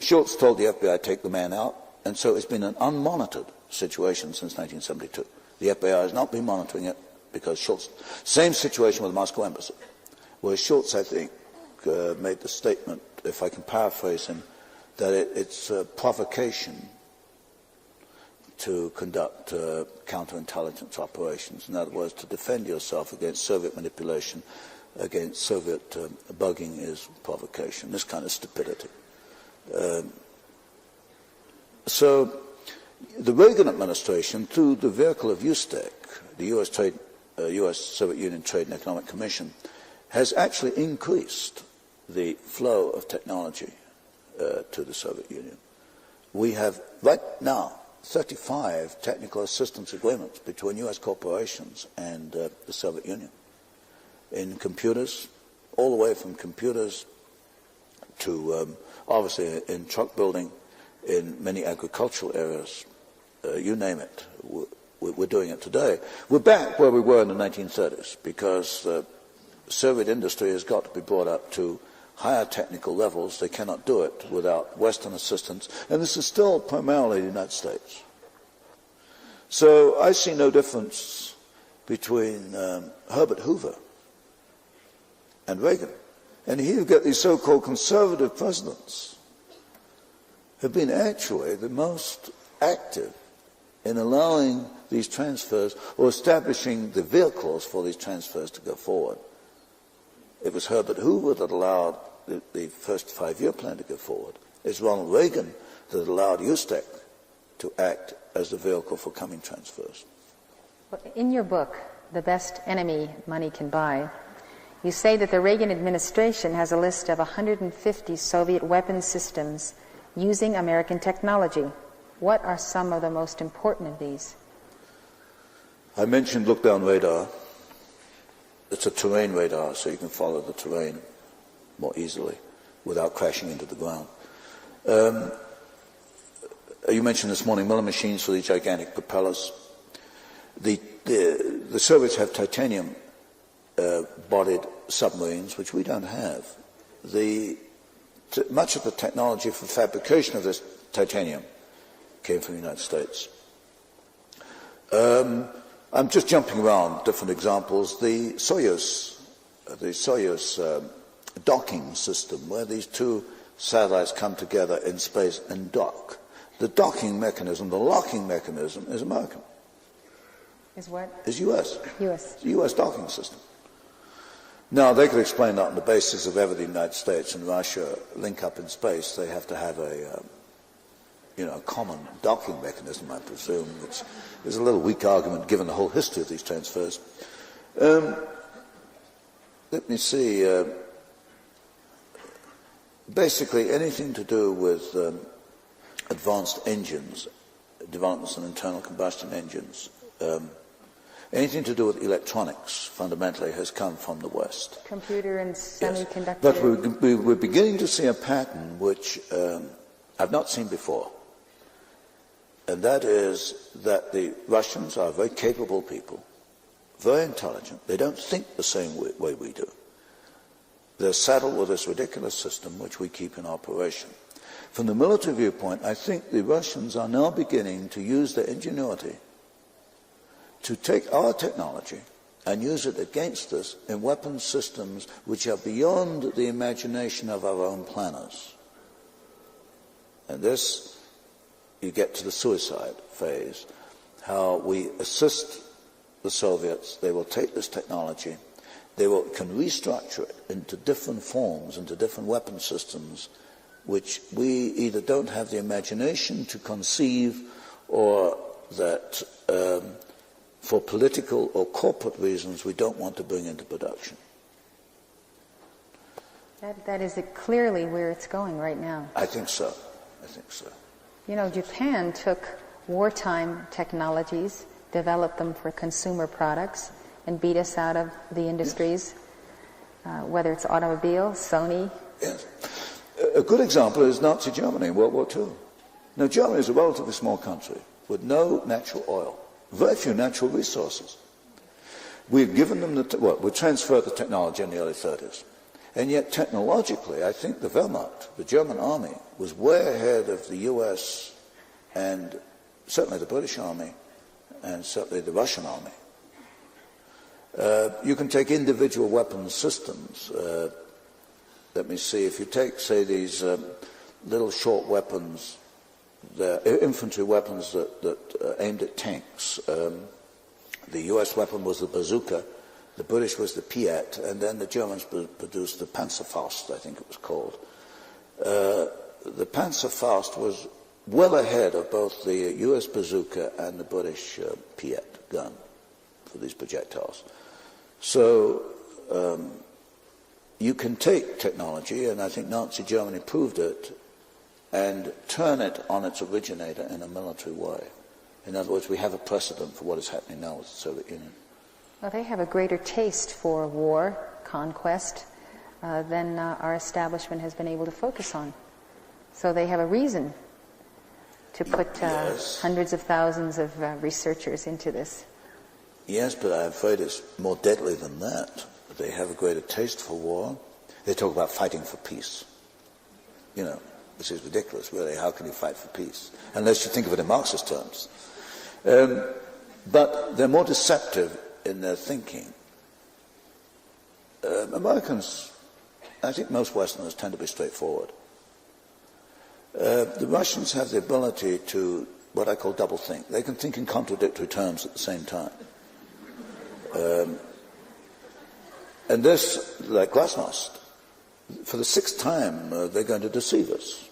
Shultz told the FBI to take the man out, and so it's been an unmonitored situation since 1972. The FBI has not been monitoring it because Shultz, same situation with the Moscow embassy, where Shultz, I think, made the statement, if I can paraphrase him, that it's a provocation to conduct counterintelligence operations. In other words, to defend yourself against Soviet manipulation, against Soviet bugging is provocation, this kind of stupidity. So the Reagan administration, through the vehicle of USTEC, the U.S.-Soviet Union Trade and Economic Commission, has actually increased the flow of technology to the Soviet Union. We have right now 35 technical assistance agreements between U.S. corporations and the Soviet Union in computers, all the way from computers to obviously in truck building, in many agricultural areas, you name it. We're doing it today. We're back where we were in the 1930s because Soviet industry has got to be brought up to higher technical levels. They cannot do it without Western assistance, and this is still primarily the United States. So I see no difference between Herbert Hoover and Reagan. And here you've got these so-called conservative presidents who have been actually the most active in allowing these transfers or establishing the vehicles for these transfers to go forward. It was Herbert Hoover that allowed the first 5-year plan to go forward. It's Ronald Reagan that allowed USTEC to act as the vehicle for coming transfers. In your book, The Best Enemy Money Can Buy, you say that the Reagan administration has a list of 150 Soviet weapons systems using American technology. What are some of the most important of these? I mentioned look-down radar. It's a terrain radar, so you can follow the terrain more easily without crashing into the ground. You mentioned this morning milling machines for the gigantic propellers. The Soviets have titanium-bodied submarines, which we don't have. Much of the technology for fabrication of this titanium came from the United States. I'm just jumping around different examples. The Soyuz docking system, where these two satellites come together in space and dock. The docking mechanism, the locking mechanism, is American. Is what? Is U.S. U.S. It's a U.S. docking system. Now, they could explain that on the basis of ever the United States and Russia link up in space, they have to have a common docking mechanism, I presume, which is a little weak argument given the whole history of these transfers. Let me see. Basically, anything to do with advanced engines, developments in internal combustion engines, anything to do with electronics, fundamentally, has come from the West. Computer and semiconductor. Yes. But we're beginning to see a pattern which I've not seen before. And that is that the Russians are very capable people, very intelligent. They don't think the same way we do. They're saddled with this ridiculous system which we keep in operation. From the military viewpoint, I think the Russians are now beginning to use their ingenuity to take our technology and use it against us in weapons systems which are beyond the imagination of our own planners. And this, you get to the suicide phase, how we assist the Soviets. They will take this technology, can restructure it into different forms, into different weapon systems, which we either don't have the imagination to conceive, or that for political or corporate reasons we don't want to bring into production. That is clearly where it's going right now. I think so. I think so. You know, Japan took wartime technologies, developed them for consumer products, and beat us out of the industries, whether it's automobile, Sony. Yes. A good example is Nazi Germany in World War II. Now, Germany is a relatively small country with no natural oil, very few natural resources. We've given them we transferred the technology in the early 30s. And yet, technologically, I think the Wehrmacht, the German army, was way ahead of the US and certainly the British army and certainly the Russian army. You can take individual weapons systems. Let me see, if you take, say, these little short weapons, the infantry weapons that aimed at tanks. The US weapon was the bazooka, the British was the Piat, and then the Germans produced the Panzerfaust, I think it was called. The Panzerfaust was well ahead of both the US bazooka and the British Piat gun for these projectiles. So you can take technology, and I think Nazi Germany proved it, and turn it on its originator in a military way. In other words, we have a precedent for what is happening now with the Soviet Union. Well, they have a greater taste for war, conquest, than our establishment has been able to focus on. So they have a reason to put Yes. hundreds of thousands of researchers into this. Yes, but I'm afraid it's more deadly than that. They have a greater taste for war. They talk about fighting for peace. You know, which is ridiculous, really. How can you fight for peace? Unless you think of it in Marxist terms. But they're more deceptive in their thinking. Americans, I think most Westerners tend to be straightforward. The Russians have the ability to, what I call double think. They can think in contradictory terms at the same time. And this, like Glasnost, for the sixth time, they're going to deceive us.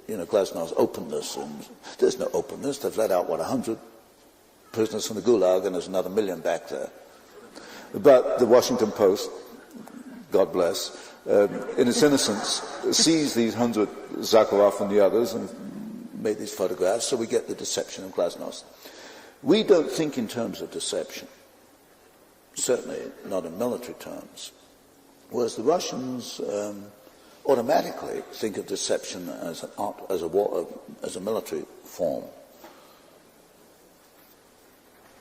You know, Glasnost openness, and there's no openness. They've let out, 100 prisoners from the Gulag, and there's another 1 million back there. But the Washington Post, God bless, in its innocence, sees these 100, Zakharov and the others, and made these photographs, so we get the deception of Glasnost. We don't think in terms of deception, certainly not in military terms, whereas the Russians automatically think of deception as an art, as a military form.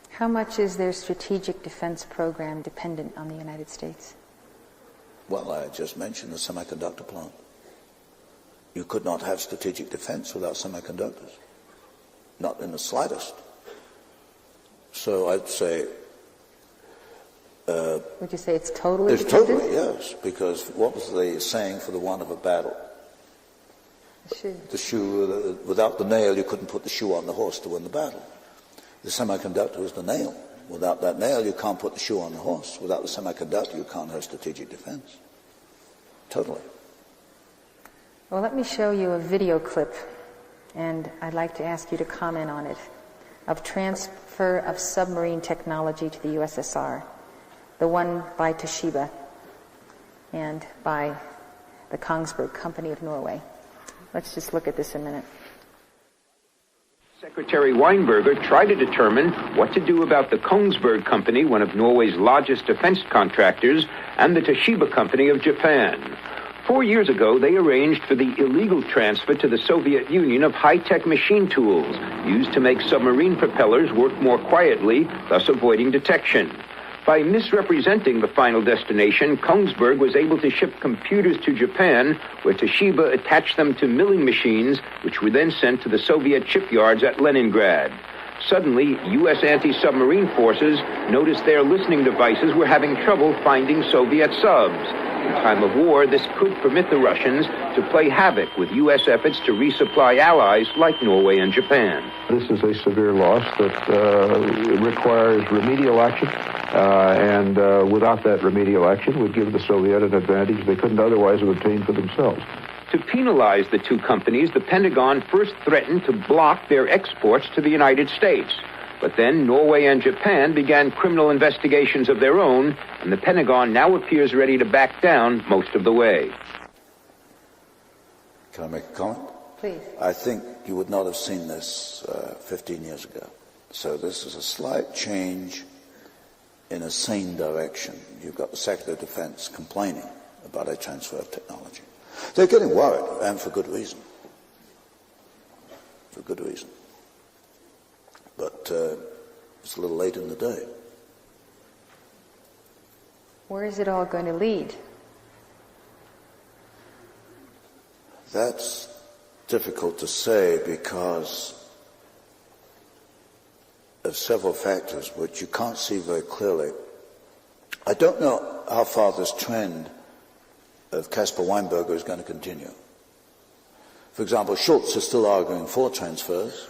How much is their strategic defense program dependent on the United States? Well, I just mentioned the semiconductor plant. You could not have strategic defense without semiconductors. Not in the slightest. So I'd say... would you say it's totally It's dependent? totally, yes, because what was the saying for the one of a battle? The shoe, without the nail, you couldn't put the shoe on the horse to win the battle. The semiconductor is the nail. Without that nail, you can't put the shoe on the horse. Without the semiconductor, you can't have strategic defense. Totally. Well, let me show you a video clip, and I'd like to ask you to comment on it, of transfer of submarine technology to the USSR, the one by Toshiba and by the Kongsberg Company of Norway. Let's just look at this a minute. Secretary Weinberger tried to determine what to do about the Kongsberg Company, one of Norway's largest defense contractors, and the Toshiba Company of Japan. 4 years ago, they arranged for the illegal transfer to the Soviet Union of high-tech machine tools used to make submarine propellers work more quietly, thus avoiding detection. By misrepresenting the final destination, Kongsberg was able to ship computers to Japan, where Toshiba attached them to milling machines, which were then sent to the Soviet shipyards at Leningrad. Suddenly, U.S. anti-submarine forces noticed their listening devices were having trouble finding Soviet subs. In time of war, this could permit the Russians to play havoc with U.S. efforts to resupply allies like Norway and Japan. This is a severe loss that requires remedial action, and without that remedial action would give the Soviet an advantage they couldn't otherwise have obtained for themselves. To penalize the two companies, the Pentagon first threatened to block their exports to the United States. But then Norway and Japan began criminal investigations of their own, and the Pentagon now appears ready to back down most of the way. Can I make a comment? Please. I think you would not have seen this 15 years ago. So this is a slight change in a sane direction. You've got the Secretary of Defense complaining about a transfer of technology. They're getting worried, and for good reason. For good reason. But it's a little late in the day. Where is it all going to lead? That's difficult to say because of several factors which you can't see very clearly. I don't know how far this trend of Caspar Weinberger is going to continue. For example, Schultz is still arguing for transfers.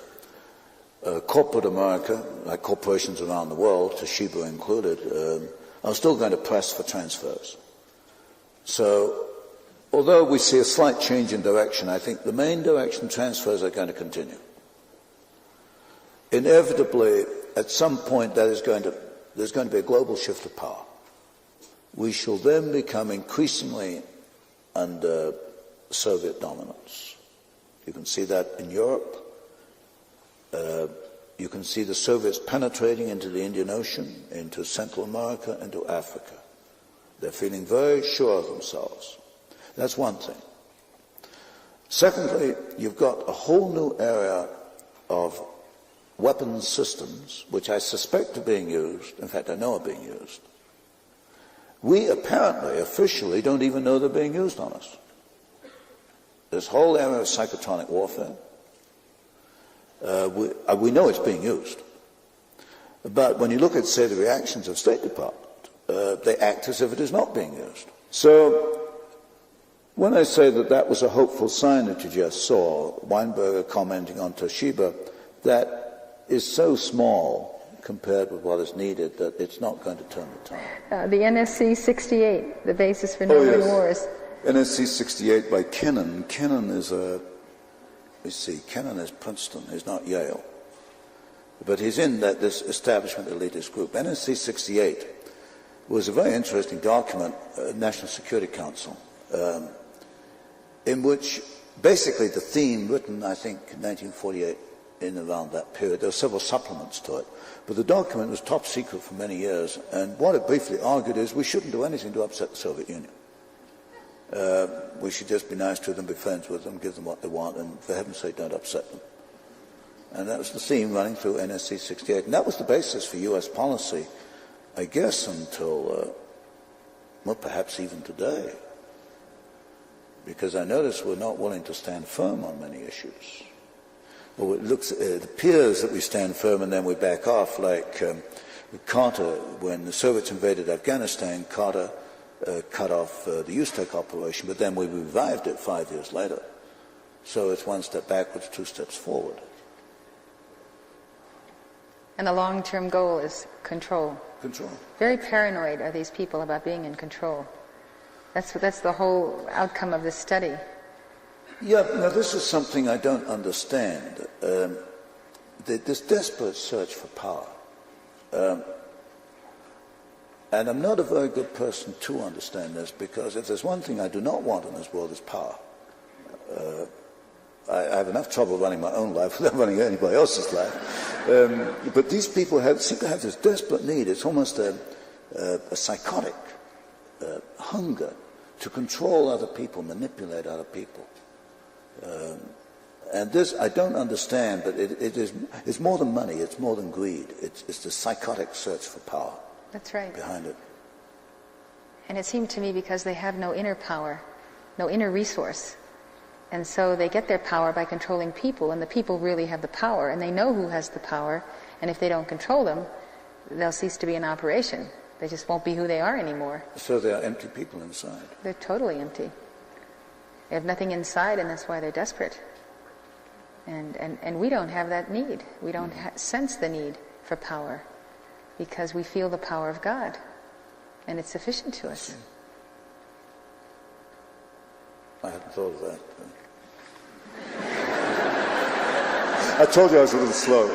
Corporate America, like corporations around the world, Toshiba included, are still going to press for transfers. So, although we see a slight change in direction, I think the main direction transfers are going to continue. Inevitably, at some point, there's going to be a global shift of power. We shall then become increasingly under Soviet dominance. You can see that in Europe. You can see the Soviets penetrating into the Indian Ocean, into Central America, into Africa. They're feeling very sure of themselves. That's one thing. Secondly, you've got a whole new area of weapons systems, which I suspect are being used. In fact, I know are being used. We apparently, officially, don't even know they're being used on us. This whole area of psychotronic warfare, we know it's being used. But when you look at, say, the reactions of State Department, they act as if it is not being used. So when I say that that was a hopeful sign that you just saw, Weinberger commenting on Toshiba, that is so small compared with what is needed that it's not going to turn the tide. The NSC 68, the basis for Northern Wars. NSC 68 by Kennan. Kennan is Kennan is Princeton, he's not Yale. But he's in this establishment elitist group. NSC 68 was a very interesting document, National Security Council, in which basically the theme written, I think, in 1948, in around that period, there were several supplements to it, but the document was top secret for many years, and what it briefly argued is we shouldn't do anything to upset the Soviet Union. We should just be nice to them, be friends with them, give them what they want, and for heaven's sake, don't upset them. And that was the theme running through NSC 68. And that was the basis for U.S. policy, I guess, until, well, perhaps even today. Because I notice we're not willing to stand firm on many issues. or it appears that we stand firm and then we back off, like Carter, when the Soviets invaded Afghanistan, Carter cut off the Uztec operation, but then we revived it 5 years later. So it's one step backwards, 2 steps forward. And the long-term goal is control. Control. Very paranoid are these people about being in control. That's the whole outcome of this study. Yeah, now this is something I don't understand. This desperate search for power. And I'm not a very good person to understand this, because if there's one thing I do not want in this world, is power. I have enough trouble running my own life without running anybody else's life. But these people seem to have this desperate need. It's almost a psychotic hunger to control other people, manipulate other people. And this I don't understand, but it's more than money, it's more than greed. It's the psychotic search for power. That's right. Behind it. And it seemed to me because they have no inner power, no inner resource. And so they get their power by controlling people, and the people really have the power, and they know who has the power, and if they don't control them, they'll cease to be in operation. They just won't be who they are anymore. So they are empty people inside. They're totally empty. They have nothing inside, and that's why they're desperate. And we don't have that need. We don't sense the need for power, because we feel the power of God, and it's sufficient to us. I hadn't thought of that. I told you I was a little slow.